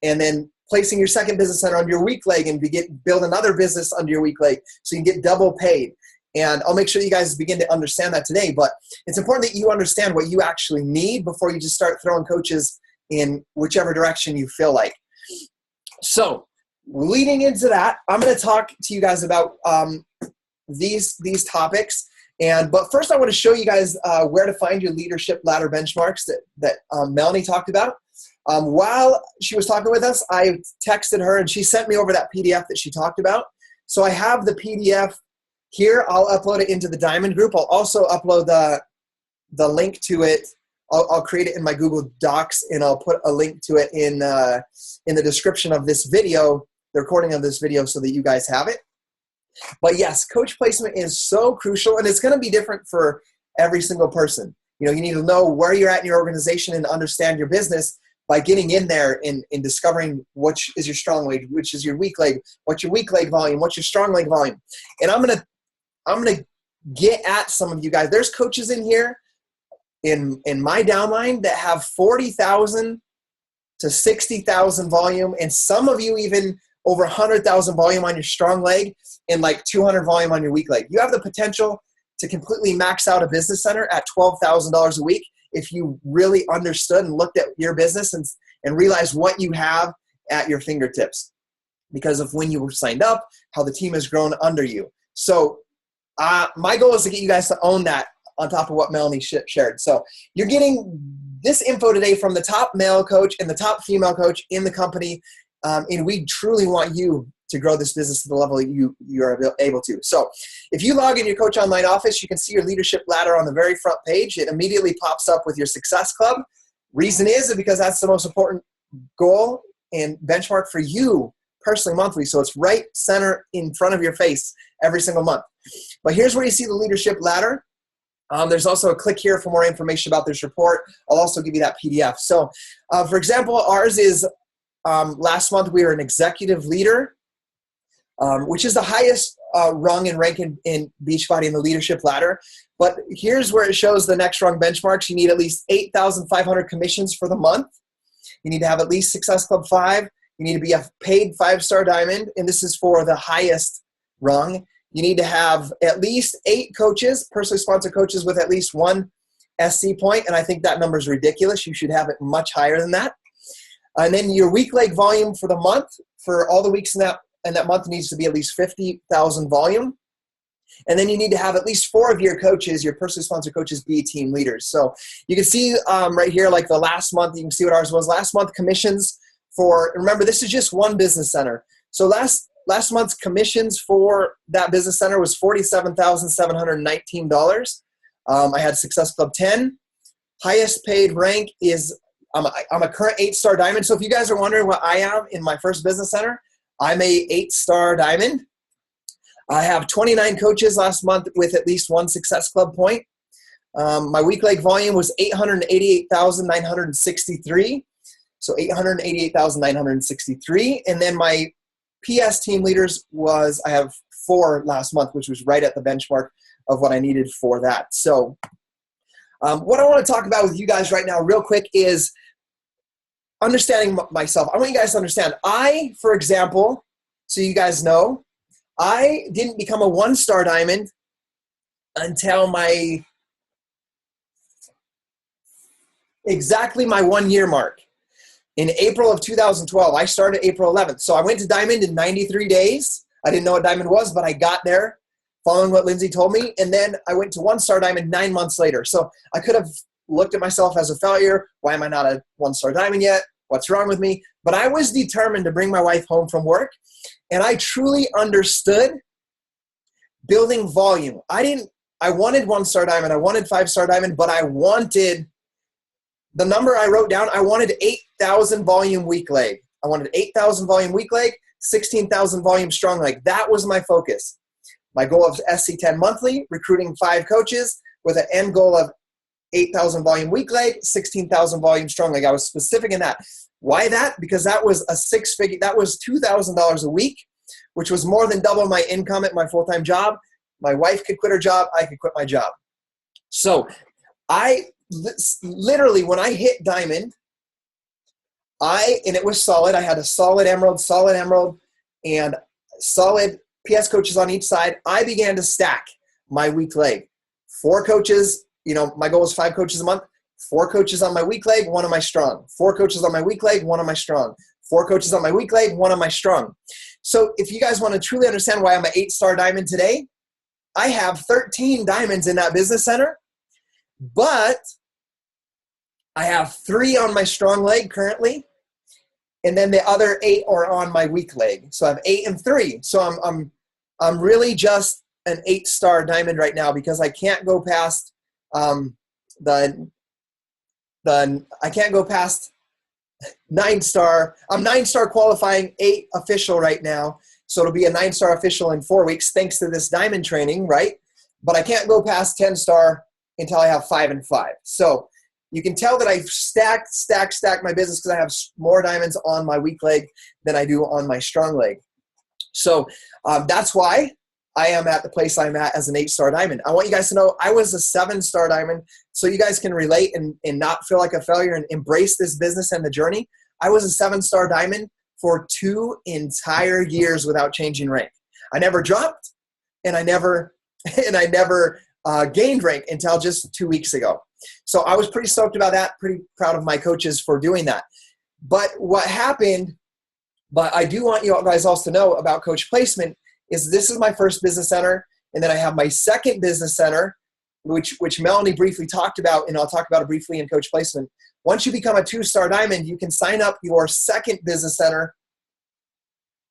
and then placing your second business center on your weak leg and build another business under your weak leg so you can get double paid. And I'll make sure you guys begin to understand that today. But it's important that you understand what you actually need before you just start throwing coaches in whichever direction you feel like. So leading into that, I'm going to talk to you guys about these topics. But first I want to show you guys where to find your leadership ladder benchmarks that Melanie talked about. While she was talking with us, I texted her and she sent me over that PDF that she talked about. So I have the PDF here. I'll upload it into the Diamond group. I'll also upload the link to it. I'll create it in my Google Docs and I'll put a link to it in the description of this video, the recording of this video, so that you guys have it. But yes, coach placement is so crucial, and it's going to be different for every single person. You need to know where you're at in your organization and understand your business by getting in there and discovering which is your strong leg, which is your weak leg, what's your weak leg volume, what's your strong leg volume. And I'm gonna get at some of you guys. There's coaches in here in my downline that have 40,000 to 60,000 volume, and some of you even over 100,000 volume on your strong leg and like 200 volume on your weak leg. You have the potential to completely max out a business center at $12,000 a week if you really understood and looked at your business and realized what you have at your fingertips because of when you were signed up, how the team has grown under you. So my goal is to get you guys to own that on top of what Melanie shared. So you're getting this info today from the top male coach and the top female coach in the company. And we truly want you to grow this business to the level that you are able to. So if you log in your Coach Online office, you can see your leadership ladder on the very front page. It immediately pops up with your success club. Reason is because that's the most important goal and benchmark for you personally monthly. So it's right center in front of your face every single month. But here's where you see the leadership ladder. There's also a click here for more information about this report. I'll also give you that PDF. So for example, ours is last month we were an executive leader, which is the highest rung and rank in Beachbody in the leadership ladder. But here's where it shows the next rung benchmarks. You need at least 8,500 commissions for the month. You need to have at least Success Club 5. You need to be a paid 5-star diamond, and this is for the highest rung. You need to have at least 8 coaches, personally sponsored coaches with at least 1 SC point, and I think that number is ridiculous. You should have it much higher than that. And then your weak leg volume for the month, for all the weeks in that month, needs to be at least 50,000 volume. And then you need to have at least 4 of your coaches, your personally sponsored coaches, be team leaders. So you can see right here, like the last month, you can see what ours was. Last month commissions for, remember, this is just one business center. So last month's commissions for that business center was $47,719. I had Success Club 10. Highest paid rank is, I'm a current 8-star diamond. So if you guys are wondering what I am in my first business center, I'm a 8-star diamond. I have 29 coaches last month with at least 1 Success Club point. My weak leg volume was 888,963. So 888,963. And then my PS team leaders was, I have 4 last month, which was right at the benchmark of what I needed for that. So what I want to talk about with you guys right now real quick is understanding myself. I want you guys to understand. For example, so you guys know, I didn't become a 1-star diamond until exactly my 1-year mark. In April of 2012, I started April 11th. So I went to diamond in 93 days. I didn't know what diamond was, but I got there following what Lindsay told me. And then I went to 1-star diamond 9 months later. So I could have looked at myself as a failure. Why am I not a 1-star diamond yet? What's wrong with me? But I was determined to bring my wife home from work. And I truly understood building volume. I wanted 1-star diamond. I wanted 5-star diamond, but I wanted the number I wrote down. I wanted 8,000 volume weak leg. I wanted 8,000 volume weak leg, 16,000 volume strong leg. That was my focus. My goal of SC10 monthly, recruiting 5 coaches with an end goal of 8,000 volume weak leg, 16,000 volume strong leg. I was specific in that. Why that? Because that was a 6-figure, that was $2,000 a week, which was more than double my income at my full-time job. My wife could quit her job. I could quit my job. So I literally, when I hit diamond, and it was solid. I had a solid emerald, and solid PS coaches on each side. I began to stack my weak leg. 4 coaches, my goal was 5 coaches a month. 4 coaches on my weak leg, 1 on my strong. 4 coaches on my weak leg, 1 on my strong. 4 coaches on my weak leg, 1 on my strong. So if you guys want to truly understand why I'm an 8-star diamond today, I have 13 diamonds in that business center, but I have 3 on my strong leg currently, and then the other 8 are on my weak leg. So I have 8 and 3. So I'm really just an 8-star diamond right now because I can't go past I can't go past 9-star. I'm 9-star qualifying, 8 official right now. So it'll be a 9-star official in 4 weeks thanks to this diamond training, right? But I can't go past 10-star until I have 5 and 5. So you can tell that I've stacked my business because I have more diamonds on my weak leg than I do on my strong leg. So that's why I am at the place I'm at as an 8-star diamond. I want you guys to know I was a 7-star diamond so you guys can relate and not feel like a failure and embrace this business and the journey. I was a 7-star diamond for 2 entire years without changing rank. I never dropped and I never gained rank until just 2 weeks ago. So I was pretty stoked about that, pretty proud of my coaches for doing that. But what happened, but I do want you guys also to know about coach placement is this is my first business center, and then I have my second business center, which Melanie briefly talked about, and I'll talk about it briefly in coach placement. Once you become a 2-star diamond, you can sign up your second business center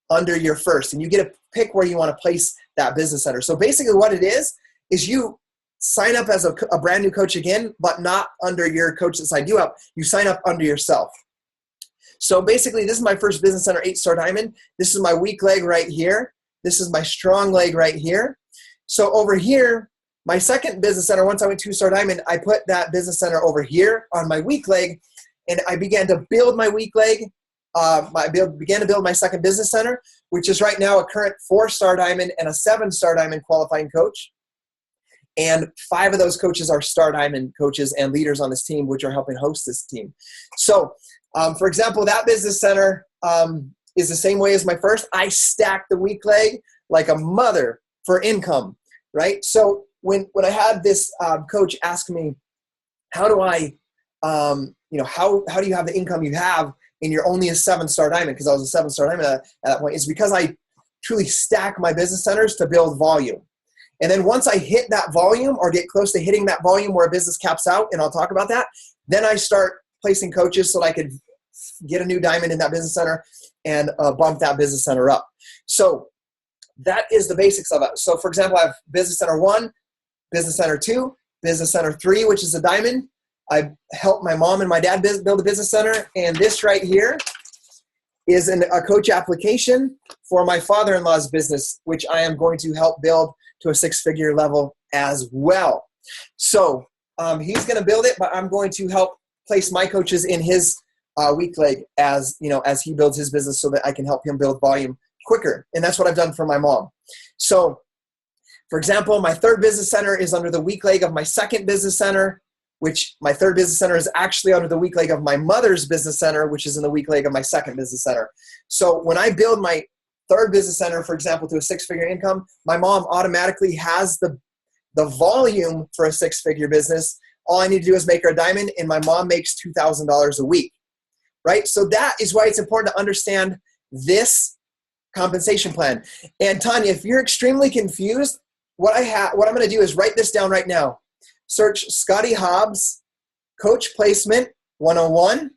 under your first, and you get to pick where you want to place that business center. So basically what it is you sign up as a brand new coach again, but not under your coach that signed you up. You sign up under yourself. So basically this is my first business center 8-star diamond. This is my weak leg right here. This is my strong leg right here. So over here, my second business center, once I went 2-star diamond, I put that business center over here on my weak leg, and I began to build my weak leg. Began to build my second business center, which is right now a current 4-star diamond and a 7-star diamond qualifying coach. And 5 of those coaches are star diamond coaches and leaders on this team, which are helping host this team. So, for example, that business center is the same way as my first. I stacked the weak leg like a mother for income, right? So when I had this coach ask me, how do I, how do you have the income you have and you're only a 7-star diamond? Because I was a 7-star diamond at that point. It's because I truly stack my business centers to build volume. And then once I hit that volume or get close to hitting that volume where a business caps out, and I'll talk about that, then I start placing coaches so that I could get a new diamond in that business center and bump that business center up. So that is the basics of it. So for example, I have business center 1, business center 2, business center 3, which is a diamond. I helped my mom and my dad build a business center. And this right here is a coach application for my father-in-law's business, which I am going to help build to a 6-figure level as well. So he's going to build it, but I'm going to help place my coaches in his weak leg as he builds his business so that I can help him build volume quicker. And that's what I've done for my mom. So for example, my third business center is under the weak leg of my second business center, which my third business center is actually under the weak leg of my mother's business center, which is in the weak leg of my second business center. So when I build my third business center, for example, to a 6-figure income, my mom automatically has the volume for a 6-figure business. All I need to do is make her a diamond, and my mom makes $2,000 a week, right? So that is why it's important to understand this compensation plan. And Tanya, if you're extremely confused, what I'm going to do is write this down right now. Search Scottie Hobbs Coach Placement 101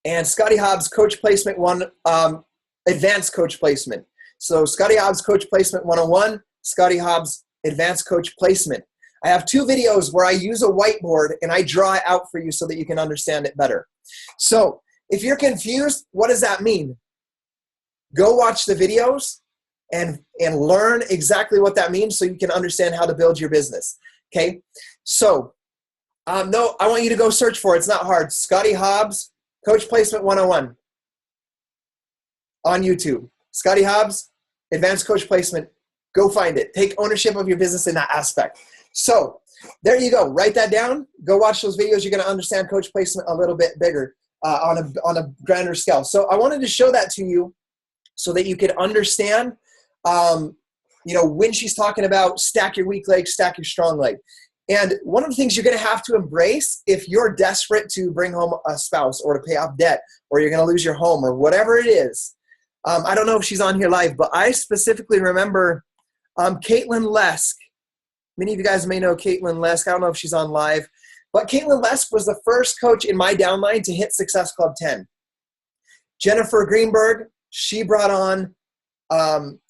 and Scottie Hobbs Coach Placement 1 Advanced Coach Placement. So Scottie Hobbs Coach Placement 101, Scottie Hobbs Advanced Coach Placement. I have 2 videos where I use a whiteboard and I draw it out for you so that you can understand it better. So if you're confused, what does that mean? Go watch the videos and learn exactly what that means so you can understand how to build your business. Okay? So, no, I want you to go search for it. It's not hard. Scottie Hobbs Coach Placement 101 on YouTube. Scottie Hobbs Advanced Coach Placement. Go find it. Take ownership of your business in that aspect. So there you go. Write that down. Go watch those videos. You're going to understand coach placement a little bit bigger on a grander scale. So I wanted to show that to you so that you could understand, when she's talking about stack your weak leg, stack your strong leg. And one of the things you're going to have to embrace if you're desperate to bring home a spouse or to pay off debt or you're going to lose your home or whatever it is. I don't know if she's on here live, but I specifically remember Caitlin Lesk. Many of you guys may know Caitlin Lesk. I don't know if she's on live, but Caitlin Lesk was the first coach in my downline to hit Success Club 10. Jennifer Greenberg, she brought on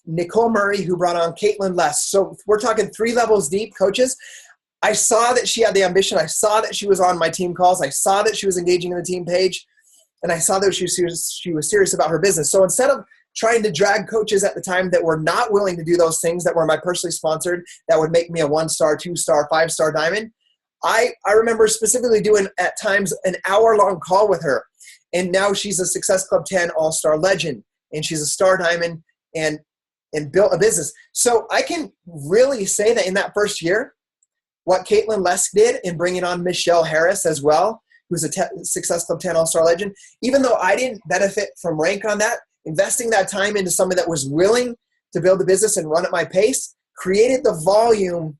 Nicole Murray, who brought on Caitlin Lesk. So we're talking 3 levels deep coaches. I saw that she had the ambition. I saw that she was on my team calls. I saw that she was engaging in the team page. And I saw that she was serious about her business. So instead of trying to drag coaches at the time that were not willing to do those things that were my personally sponsored, that would make me a 1-star, 2-star, 5-star diamond, I remember specifically doing at times an hour-long call with her. And now she's a Success Club 10 All-Star legend. And she's a star diamond and built a business. So I can really say that in that first year, what Caitlin Lesk did in bringing on Michelle Harris as well, who's a Success Club 10 All-Star legend, even though I didn't benefit from rank on that, investing that time into somebody that was willing to build a business and run at my pace created the volume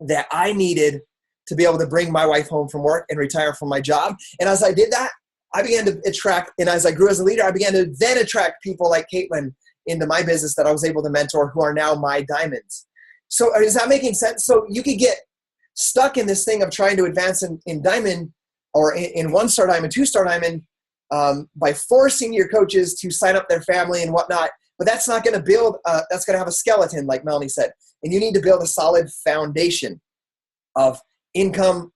that I needed to be able to bring my wife home from work and retire from my job. And as I did that, I began to attract, and as I grew as a leader, I began to then attract people like Caitlin into my business that I was able to mentor who are now my diamonds. So is that making sense? So you could get stuck in this thing of trying to advance in diamond or in 1-star diamond, 2-star diamond, by forcing your coaches to sign up their family and whatnot. But that's not going to build, that's going to have a skeleton, like Melanie said. And you need to build a solid foundation of building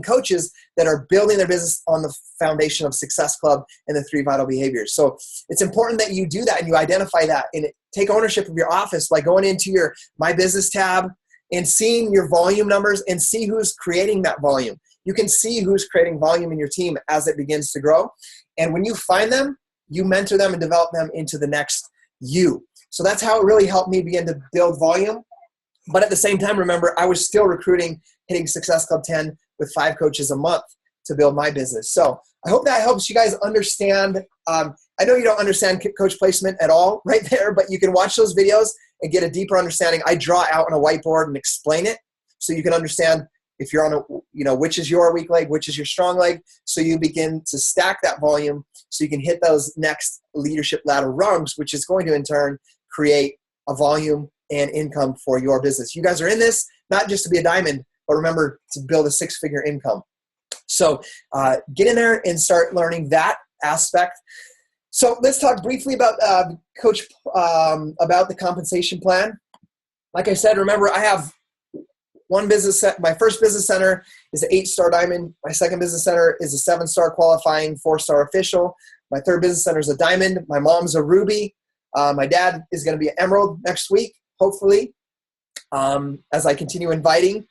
coaches that are building their business on the foundation of Success Club and the 3 vital behaviors. So it's important that you do that and you identify that and take ownership of your office by going into your My Business tab and seeing your volume numbers and see who's creating that volume. You can see who's creating volume in your team as it begins to grow. And when you find them, you mentor them and develop them into the next you. So that's how it really helped me begin to build volume. But at the same time, remember, I was still recruiting, hitting Success Club 10 with 5 coaches a month to build my business. So I hope that helps you guys understand. I know you don't understand coach placement at all right there, but you can watch those videos and get a deeper understanding. I draw out on a whiteboard and explain it so you can understand if you're on which is your weak leg, which is your strong leg. So you begin to stack that volume so you can hit those next leadership ladder rungs, which is going to in turn create a volume and income for your business. You guys are in this, not just to be a diamond, but remember to build a 6-figure income. So get in there and start learning that aspect. So let's talk briefly about about the compensation plan. Like I said, remember I have one business set. My first business center is an 8-star diamond. My second business center is a 7-star qualifying, 4-star official. My third business center is a diamond. My mom's a ruby. My dad is going to be an emerald next week, hopefully, as I continue inviting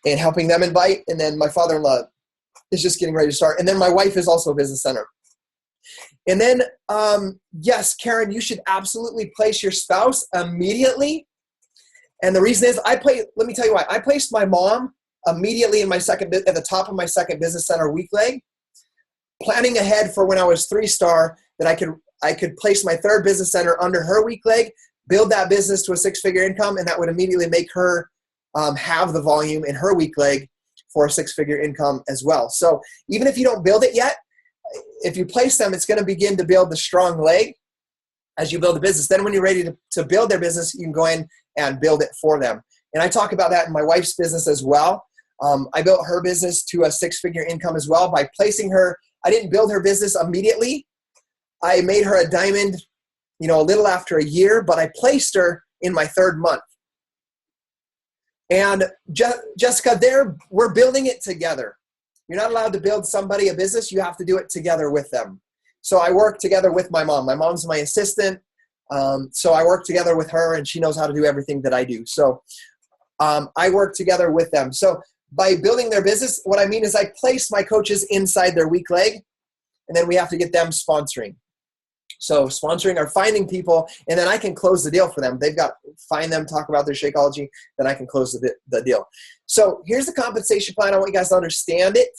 and helping them invite. And then my father-in-law is just getting ready to start. And then my wife is also a business center. And then, yes, Karen, you should absolutely place your spouse immediately. And the reason is let me tell you why. I placed my mom immediately at the top of my second business center weak leg, planning ahead for when I was 3-star that I could place my third business center under her weak leg, build that business to a 6-figure income, and that would immediately make her have the volume in her weak leg for a 6-figure income as well. So even if you don't build it yet, if you place them, it's going to begin to build the strong leg as you build a business. Then when you're ready to build their business, you can go in and build it for them. And I talk about that in my wife's business as well. I built her business to a 6-figure income as well by placing her. I didn't build her business immediately. I made her a diamond, a little after a year, but I placed her in my 3rd month. And Jessica, we're building it together. You're not allowed to build somebody a business. You have to do it together with them. So I work together with my mom. My mom's my assistant. So I work together with her, and she knows how to do everything that I do. So I work together with them. So by building their business, what I mean is I place my coaches inside their weak leg, and then we have to get them sponsoring. So sponsoring are finding people, and then I can close the deal for them. They've got to find them, talk about their Shakeology, then I can close the deal. So here's the compensation plan. I want you guys to understand it.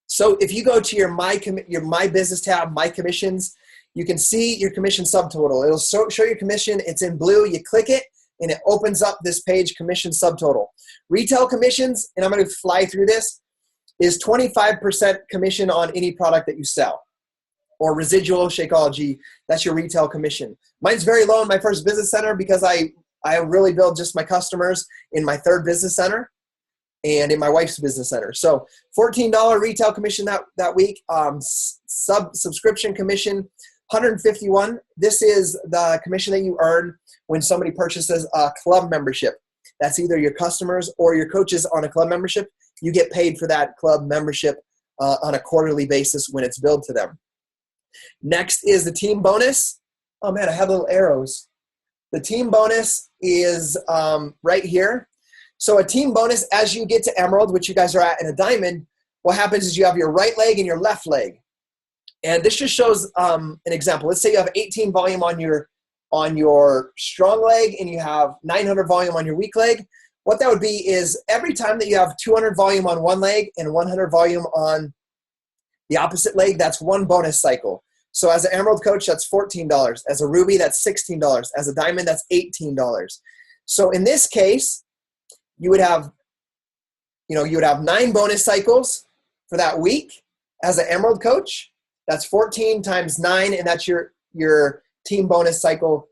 So if you go to your My Business tab, My Commissions, you can see your commission subtotal. It'll show your commission. It's in blue. You click it, and it opens up this page, commission subtotal. Retail commissions, and I'm going to fly through this, is 25% commission on any product that you sell. Or residual Shakeology, that's your retail commission. Mine's very low in my first business center because I really build just my customers in my 3rd business center and in my wife's business center. So $14 retail commission that week, subscription commission, $151. This is the commission that you earn when somebody purchases a club membership. That's either your customers or your coaches on a club membership. You get paid for that club membership on a quarterly basis when it's billed to them. Next is the team bonus. Oh man, I have little arrows. The team bonus is right here. So a team bonus, as you get to Emerald, which you guys are at in a diamond, what happens is you have your right leg and your left leg. And this just shows an example. Let's say you have 18 volume on your strong leg and you have 900 volume on your weak leg. What that would be is every time that you have 200 volume on one leg and 100 volume on the opposite leg, that's one bonus cycle. So as an Emerald coach, that's $14. As a Ruby, that's $16. As a Diamond, that's $18. So in this case, you would have 9 bonus cycles for that week. As an Emerald coach, that's 14 times 9, and that's your team bonus cycle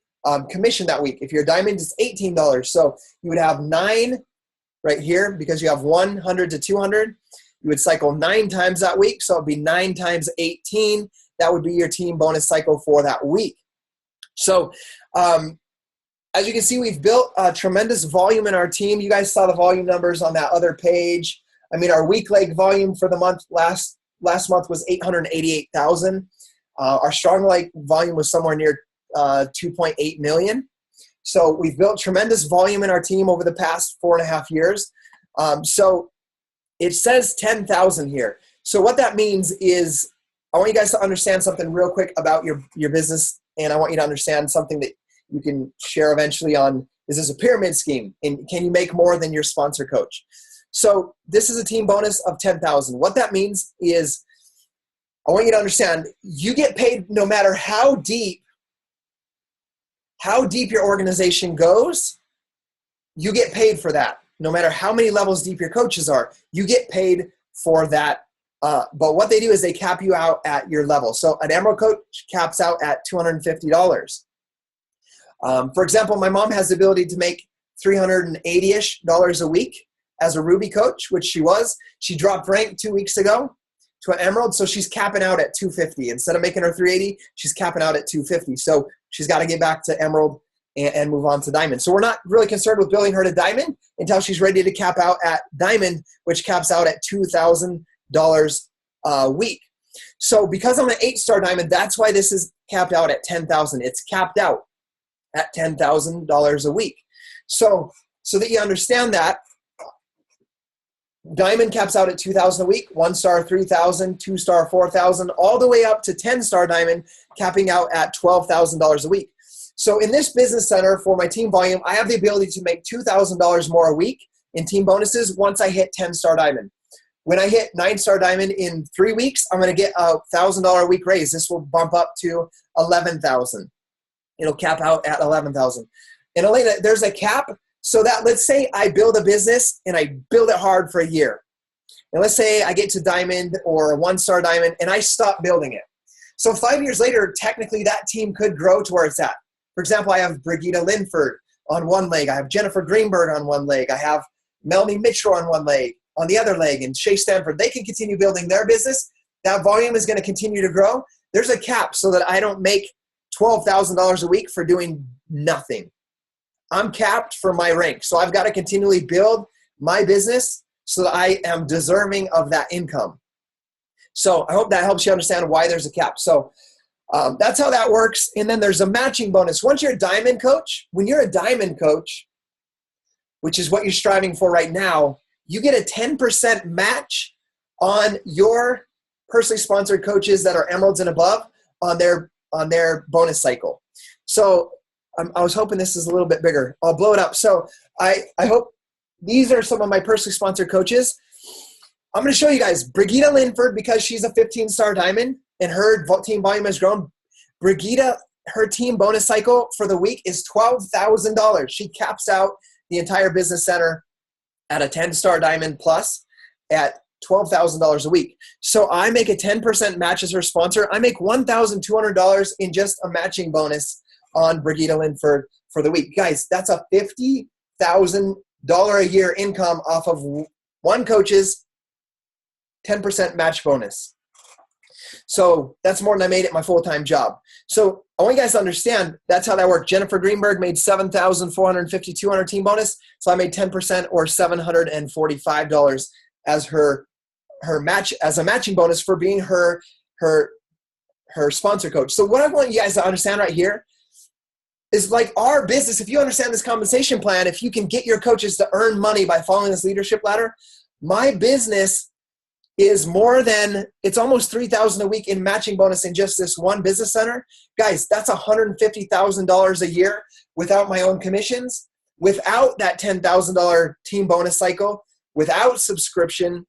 commission that week. If you're a Diamond, it's $18. So you would have 9 right here because you have 100 to 200. You would cycle 9 times that week, so it would be 9 times 18. That would be your team bonus cycle for that week. So as you can see, we've built a tremendous volume in our team. You guys saw the volume numbers on that other page. I mean, our weak leg volume for the month last month was 888,000. Our strong leg volume was somewhere near 2.8 million. So we've built tremendous volume in our team over the past 4.5 years. So it says 10,000 here. So what that means is I want you guys to understand something real quick about your business, and I want you to understand something that you can share eventually on, is this a pyramid scheme? And can you make more than your sponsor coach? So this is a team bonus of 10,000. What that means is I want you to understand you get paid no matter how deep your organization goes, you get paid for that. No matter how many levels deep your coaches are, you get paid for that. But what they do is they cap you out at your level. So an Emerald coach caps out at $250. For example, my mom has the ability to make $380-ish a week as a Ruby coach, which she was. She dropped rank 2 weeks ago to an Emerald, so she's capping out at $250. Instead of making her $380, she's capping out at $250. So she's got to get back to Emerald and move on to Diamond. So we're not really concerned with building her to Diamond until she's ready to cap out at Diamond, which caps out at $2,000 a week. So because I'm an 8-star Diamond, that's why this is capped out at $10,000. It's capped out at $10,000 a week. So that you understand that, Diamond caps out at $2,000 a week, 1-star $3,000, 2-star $4,000, all the way up to 10-star Diamond, capping out at $12,000 a week. So in this business center for my team volume, I have the ability to make $2,000 more a week in team bonuses once I hit 10-star Diamond. When I hit 9-star Diamond in 3 weeks, I'm going to get a $1,000 a week raise. This will bump up to $11,000. It'll cap out at $11,000. And Elena, there's a cap so that, let's say I build a business and I build it hard for a year. And let's say I get to Diamond or a 1-star Diamond and I stop building it. So 5 years later, technically that team could grow to where it's at. For example, I have Brigitte Linford on one leg. I have Jennifer Greenberg on one leg. I have Melanie Mitro on one leg, on the other leg, and Shay Stanford. They can continue building their business. That volume is going to continue to grow. There's a cap so that I don't make $12,000 a week for doing nothing. I'm capped for my rank. So I've got to continually build my business so that I am deserving of that income. So I hope that helps you understand why there's a cap. So that's how that works. And then there's a matching bonus. Once you're a diamond coach, when you're a diamond coach, which is what you're striving for right now, you get a 10% match on your personally sponsored coaches that are emeralds and above on their bonus cycle. So I was hoping this is a little bit bigger. I'll blow it up. So I hope these are some of my personally sponsored coaches. I'm going to show you guys Brigitte Linford, because she's a 15-star diamond and her team volume has grown. Brigitte, her team bonus cycle for the week is $12,000. She caps out the entire business center at a 10-star diamond plus at $12,000 a week. So I make a 10% match as her sponsor. I make $1,200 in just a matching bonus on Brigitte Linford for the week. Guys, that's a $50,000 a year income off of one coach's 10% match bonus. So that's more than I made at my full-time job. So I want you guys to understand that's how that worked. Jennifer Greenberg made $7,452 on her team bonus. So I made 10% or $745 as her match, as a matching bonus for being her sponsor coach. So what I want you guys to understand right here is, like, our business, if you understand this compensation plan, if you can get your coaches to earn money by following this leadership ladder, my business is more than, it's almost $3,000 a week in matching bonus in just this one business center. Guys, that's $150,000 a year without my own commissions, without that $10,000 team bonus cycle, without subscription,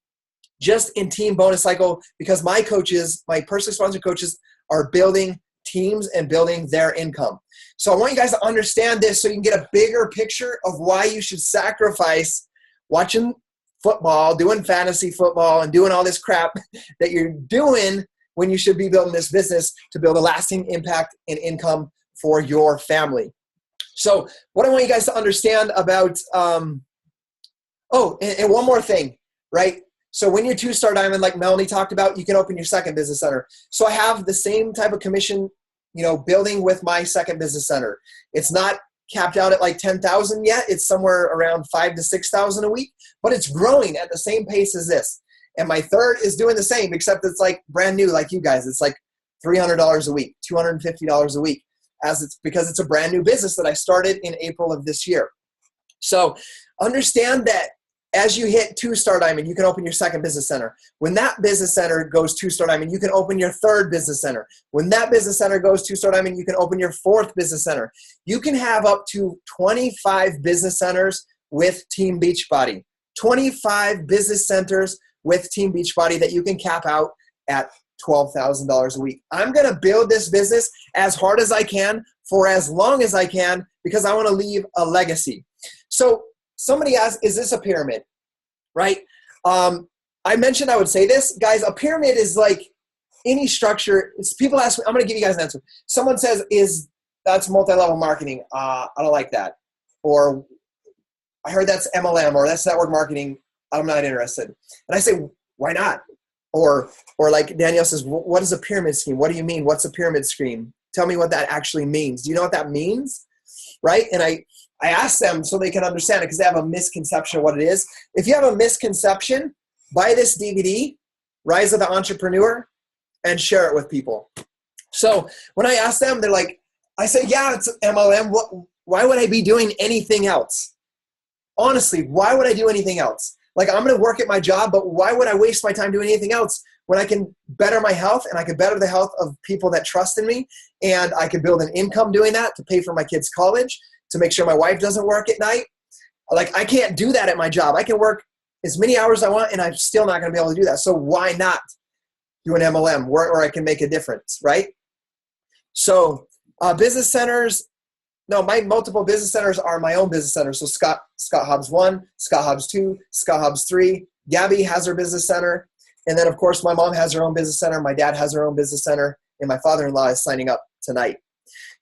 just in team bonus cycle, because my coaches, my personally sponsored coaches, are building teams and building their income. So I want you guys to understand this so you can get a bigger picture of why you should sacrifice watching football, doing fantasy football, and doing all this crap that you're doing when you should be building this business to build a lasting impact and income for your family. So what I want you guys to understand about, and one more thing, right? So when you're 2-star diamond, like Melanie talked about, you can open your second business center. So I have the same type of commission, building with my second business center. It's not capped out at like 10,000 yet. It's somewhere around 5,000 to 6,000 a week, but it's growing at the same pace as this. And my third is doing the same, except it's like brand new, like you guys. It's like $300 a week, $250 a week, because it's a brand new business that I started in April of this year. So understand that as you hit 2-star diamond, you can open your second business center. When that business center goes 2-star diamond, you can open your third business center. When that business center goes 2-star diamond, you can open your fourth business center. You can have up to 25 business centers with Team Beachbody. 25 business centers with Team Beachbody that you can cap out at $12,000 a week. I'm going to build this business as hard as I can for as long as I can, because I want to leave a legacy. So somebody asked, is this a pyramid, right? I mentioned I would say this. Guys, a pyramid is like any structure. People ask me, I'm going to give you guys an answer. Someone says, that's multi-level marketing. I don't like that. Or I heard that's MLM, or that's network marketing. I'm not interested. And I say, why not? Or like Danielle says, what is a pyramid scheme? What do you mean? What's a pyramid scheme? Tell me what that actually means. Do you know what that means? Right? And I ask them so they can understand it, because they have a misconception of what it is. If you have a misconception, buy this DVD, Rise of the Entrepreneur, and share it with people. So when I ask them, they're like, I say, yeah, it's MLM. Why would I be doing anything else? Honestly, why would I do anything else? Like, I'm going to work at my job, but why would I waste my time doing anything else when I can better my health, and I can better the health of people that trust in me, and I can build an income doing that to pay for my kids' college, to make sure my wife doesn't work at night. Like, I can't do that at my job. I can work as many hours I want, and I'm still not going to be able to do that. So why not do an MLM where I can make a difference, right? So business centers, no, my multiple business centers are my own business centers. So Scott Hobbs 1, Scott Hobbs 2, Scott Hobbs 3. Gabby has her business center. And then, of course, my mom has her own business center. My dad has her own business center. and my father-in-law is signing up tonight.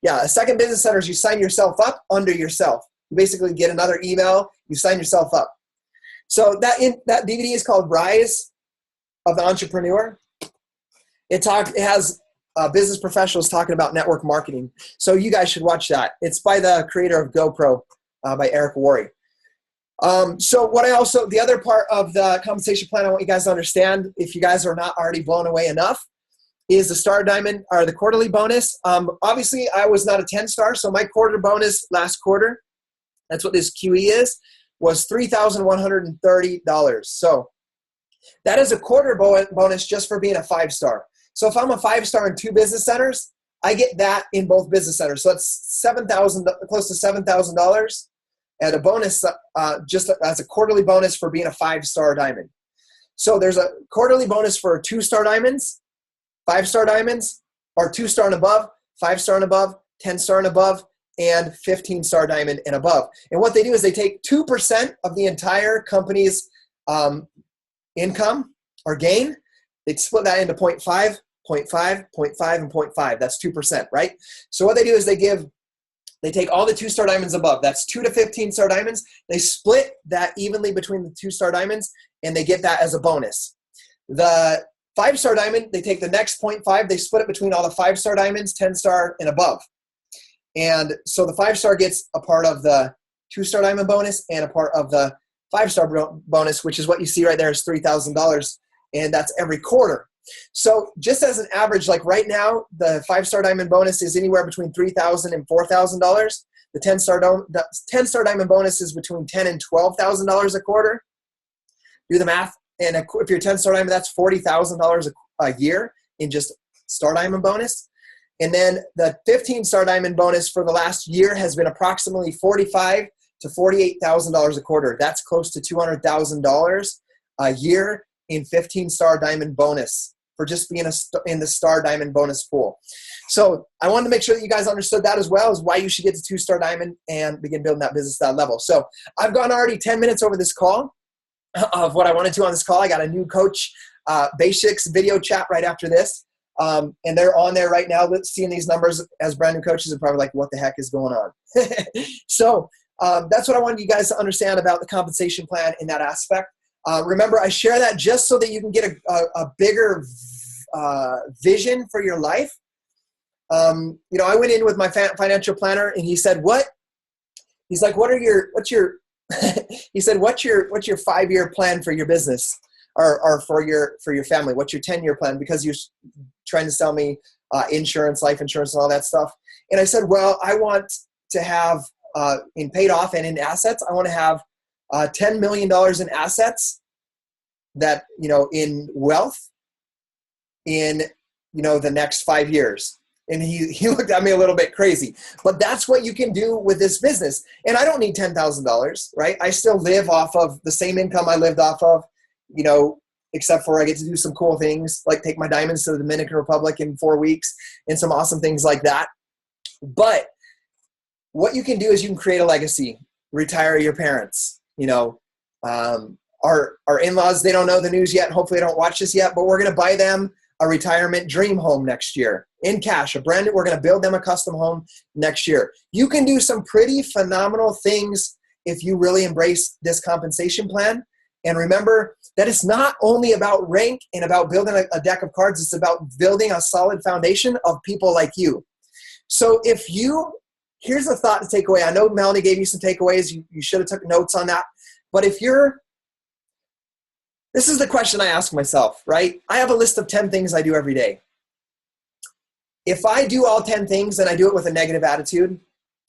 Yeah, a second business center is you sign yourself up under yourself. You basically get another email, you sign yourself up. So that DVD is called Rise of the Entrepreneur. It has business professionals talking about network marketing. So you guys should watch that. It's by the creator of GoPro, by Eric Worre. So the other part of the compensation plan I want you guys to understand, if you guys are not already blown away enough, is the star diamond or the quarterly bonus. Obviously, I was not a 10-star, so my quarter bonus last quarter, that's what this QE is, was $3,130. So that is a quarter bonus just for being a 5-star. So if I'm a 5-star in 2 business centers, I get that in both business centers. So it's close to $7,000, and a bonus just as a quarterly bonus for being a 5-star diamond. So there's a quarterly bonus for 2-star diamonds, 5-star diamonds, or 2-star and above, 5-star and above, 10-star and above, and 15-star diamond and above. And what they do is they take 2% of the entire company's income or gain. They split that into 0.5, 0.5, 0.5, and 0.5. That's 2%, right? So what they do is they take all the 2-star diamonds above. That's 2 to 15-star diamonds. They split that evenly between the 2-star diamonds, and they get that as a bonus. The 5-star diamond, they take the next 0.5. They split it between all the 5-star diamonds, 10-star, and above. And so the 5-star gets a part of the 2-star diamond bonus and a part of the 5-star bonus, which is what you see right there is $3,000, and that's every quarter. So just as an average, like right now, the 5-star diamond bonus is anywhere between $3,000 and $4,000. The 10-star diamond bonus is between $10,000 and $12,000 a quarter. Do the math, and if you're 10-star diamond, that's $40,000 a year in just star diamond bonus. And then the 15-star diamond bonus for the last year has been approximately $45,000 to $48,000 a quarter. That's close to $200,000 a year in 15-star diamond bonus for just being in the star diamond bonus pool. So I wanted to make sure that you guys understood that as well, as why you should get to 2-star diamond and begin building that business at that level. So I've gone already 10 minutes over this call of what I wanted to on this call. I got a new coach basics video chat right after this. And they're on there right now seeing these numbers as brand new coaches are probably like, what the heck is going on? So that's what I wanted you guys to understand about the compensation plan in that aspect. Remember, I share that just so that you can get a bigger vision for your life. I went in with my financial planner and he said, he's like, what's your he said, what's your 5-year plan for your business or for your family? What's your 10-year plan? Because you're trying to sell me insurance, life insurance, and all that stuff. And I said, well, I want to have in paid off and in assets, I want to have $10 million in assets that, in wealth in, the next 5 years. And he looked at me a little bit crazy, but that's what you can do with this business. And I don't need $10,000, right? I still live off of the same income I lived off of, except for I get to do some cool things, like take my diamonds to the Dominican Republic in 4 weeks and some awesome things like that. But what you can do is you can create a legacy, retire your parents. Our in-laws, they don't know the news yet. Hopefully they don't watch this yet, but we're going to buy them a retirement dream home next year in cash, we're going to build them a custom home next year. You can do some pretty phenomenal things if you really embrace this compensation plan. And remember that it's not only about rank and about building a deck of cards. It's about building a solid foundation of people like you. So here's a thought to take away. I know Melanie gave you some takeaways. You should have took notes on that. But this is the question I ask myself, right? I have a list of 10 things I do every day. If I do all 10 things and I do it with a negative attitude,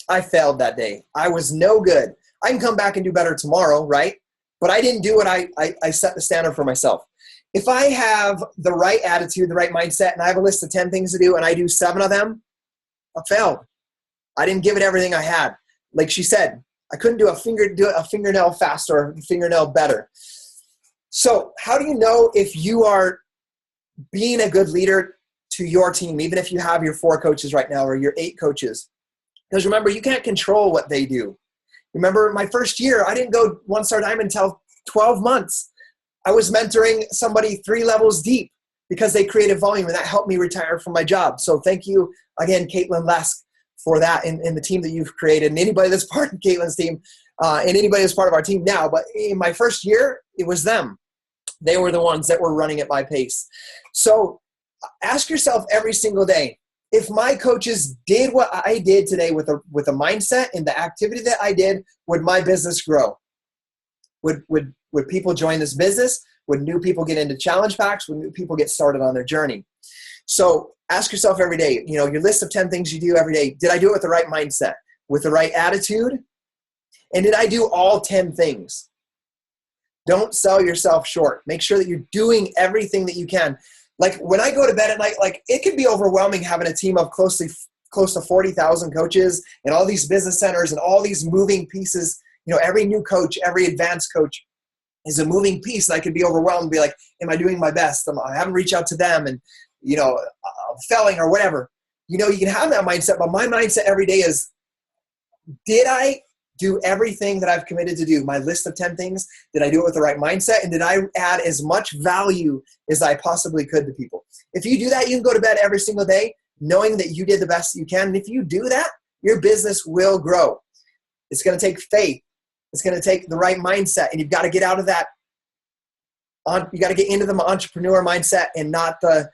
I failed that day. I was no good. I can come back and do better tomorrow, right? But I didn't do what I set the standard for myself. If I have the right attitude, the right mindset, and I have a list of 10 things to do and I do 7 of them, I failed. I didn't give it everything I had. Like she said, I couldn't do a fingernail faster or a fingernail better. So how do you know if you are being a good leader to your team, even if you have your 4 coaches right now or your 8 coaches? Because remember, you can't control what they do. Remember, my first year, I didn't go 1-star diamond until 12 months. I was mentoring somebody 3 levels deep. because they created volume, and that helped me retire from my job. So thank you again, Caitlin Lesk, for that, and the team that you've created, and anybody that's part of Caitlin's team, and anybody that's part of our team now. But in my first year, it was them. They were the ones that were running at my pace. So ask yourself every single day, if my coaches did what I did today with a mindset and the activity that I did, would my business grow? Would people join this business? Would new people get into challenge packs? Would new people get started on their journey? So ask yourself every day, your list of 10 things you do every day. Did I do it with the right mindset, with the right attitude? And did I do all 10 things? Don't sell yourself short. Make sure that you're doing everything that you can. Like when I go to bed at night, like it can be overwhelming having a team of close to 40,000 coaches and all these business centers and all these moving pieces. Every new coach, every advanced coach is a moving piece. And I could be overwhelmed and be like, am I doing my best? I haven't reached out to them and, failing or whatever. You can have that mindset, but my mindset every day is, did I do everything that I've committed to do? My list of 10 things, did I do it with the right mindset? And did I add as much value as I possibly could to people? If you do that, you can go to bed every single day knowing that you did the best that you can. And if you do that, your business will grow. It's going to take faith. It's going to take the right mindset. And you've got to get out of that. You got to get into the entrepreneur mindset and not the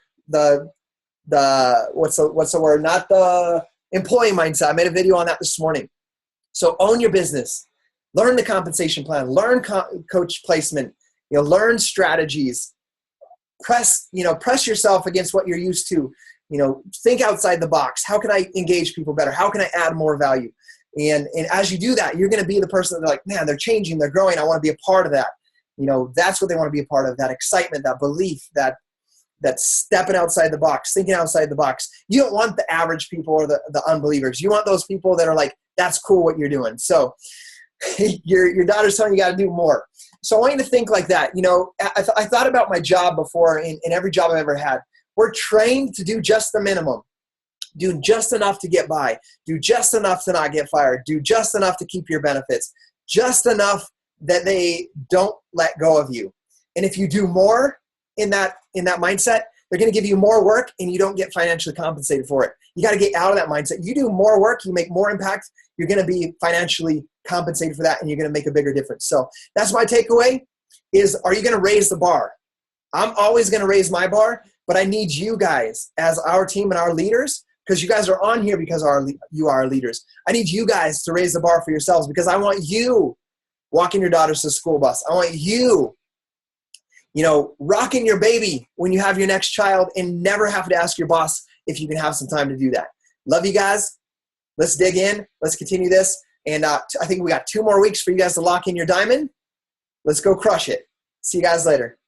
what's the word? Not the employee mindset. I made a video on that this morning. So own your business, learn the compensation plan, learn coach placement, learn strategies, press yourself against what you're used to, think outside the box. How can I engage people better? How can I add more value? And as you do that, you're going to be the person that's like, man, they're changing, they're growing. I want to be a part of that. That's what they want to be a part of, that excitement, that belief, that stepping outside the box, thinking outside the box. You don't want the average people or the unbelievers. You want those people that are like, that's cool what you're doing. So your daughter's telling you got to do more. So I want you to think like that. I thought about my job before in every job I've ever had. We're trained to do just the minimum, do just enough to get by, do just enough to not get fired, do just enough to keep your benefits, just enough that they don't let go of you. And if you do more in that mindset, they're going to give you more work and you don't get financially compensated for it. You got to get out of that mindset. You do more work, you make more impact, you're going to be financially compensated for that, and you're going to make a bigger difference. So that's my takeaway is, are you going to raise the bar? I'm always going to raise my bar, but I need you guys as our team and our leaders, because you guys are on here because you are our leaders. I need you guys to raise the bar for yourselves, because I want you walking your daughters to the school bus. I want you, rocking your baby when you have your next child and never have to ask your boss if you can have some time to do that. Love you guys. Let's dig in. Let's continue this. And I think we got 2 more weeks for you guys to lock in your diamond. Let's go crush it. See you guys later.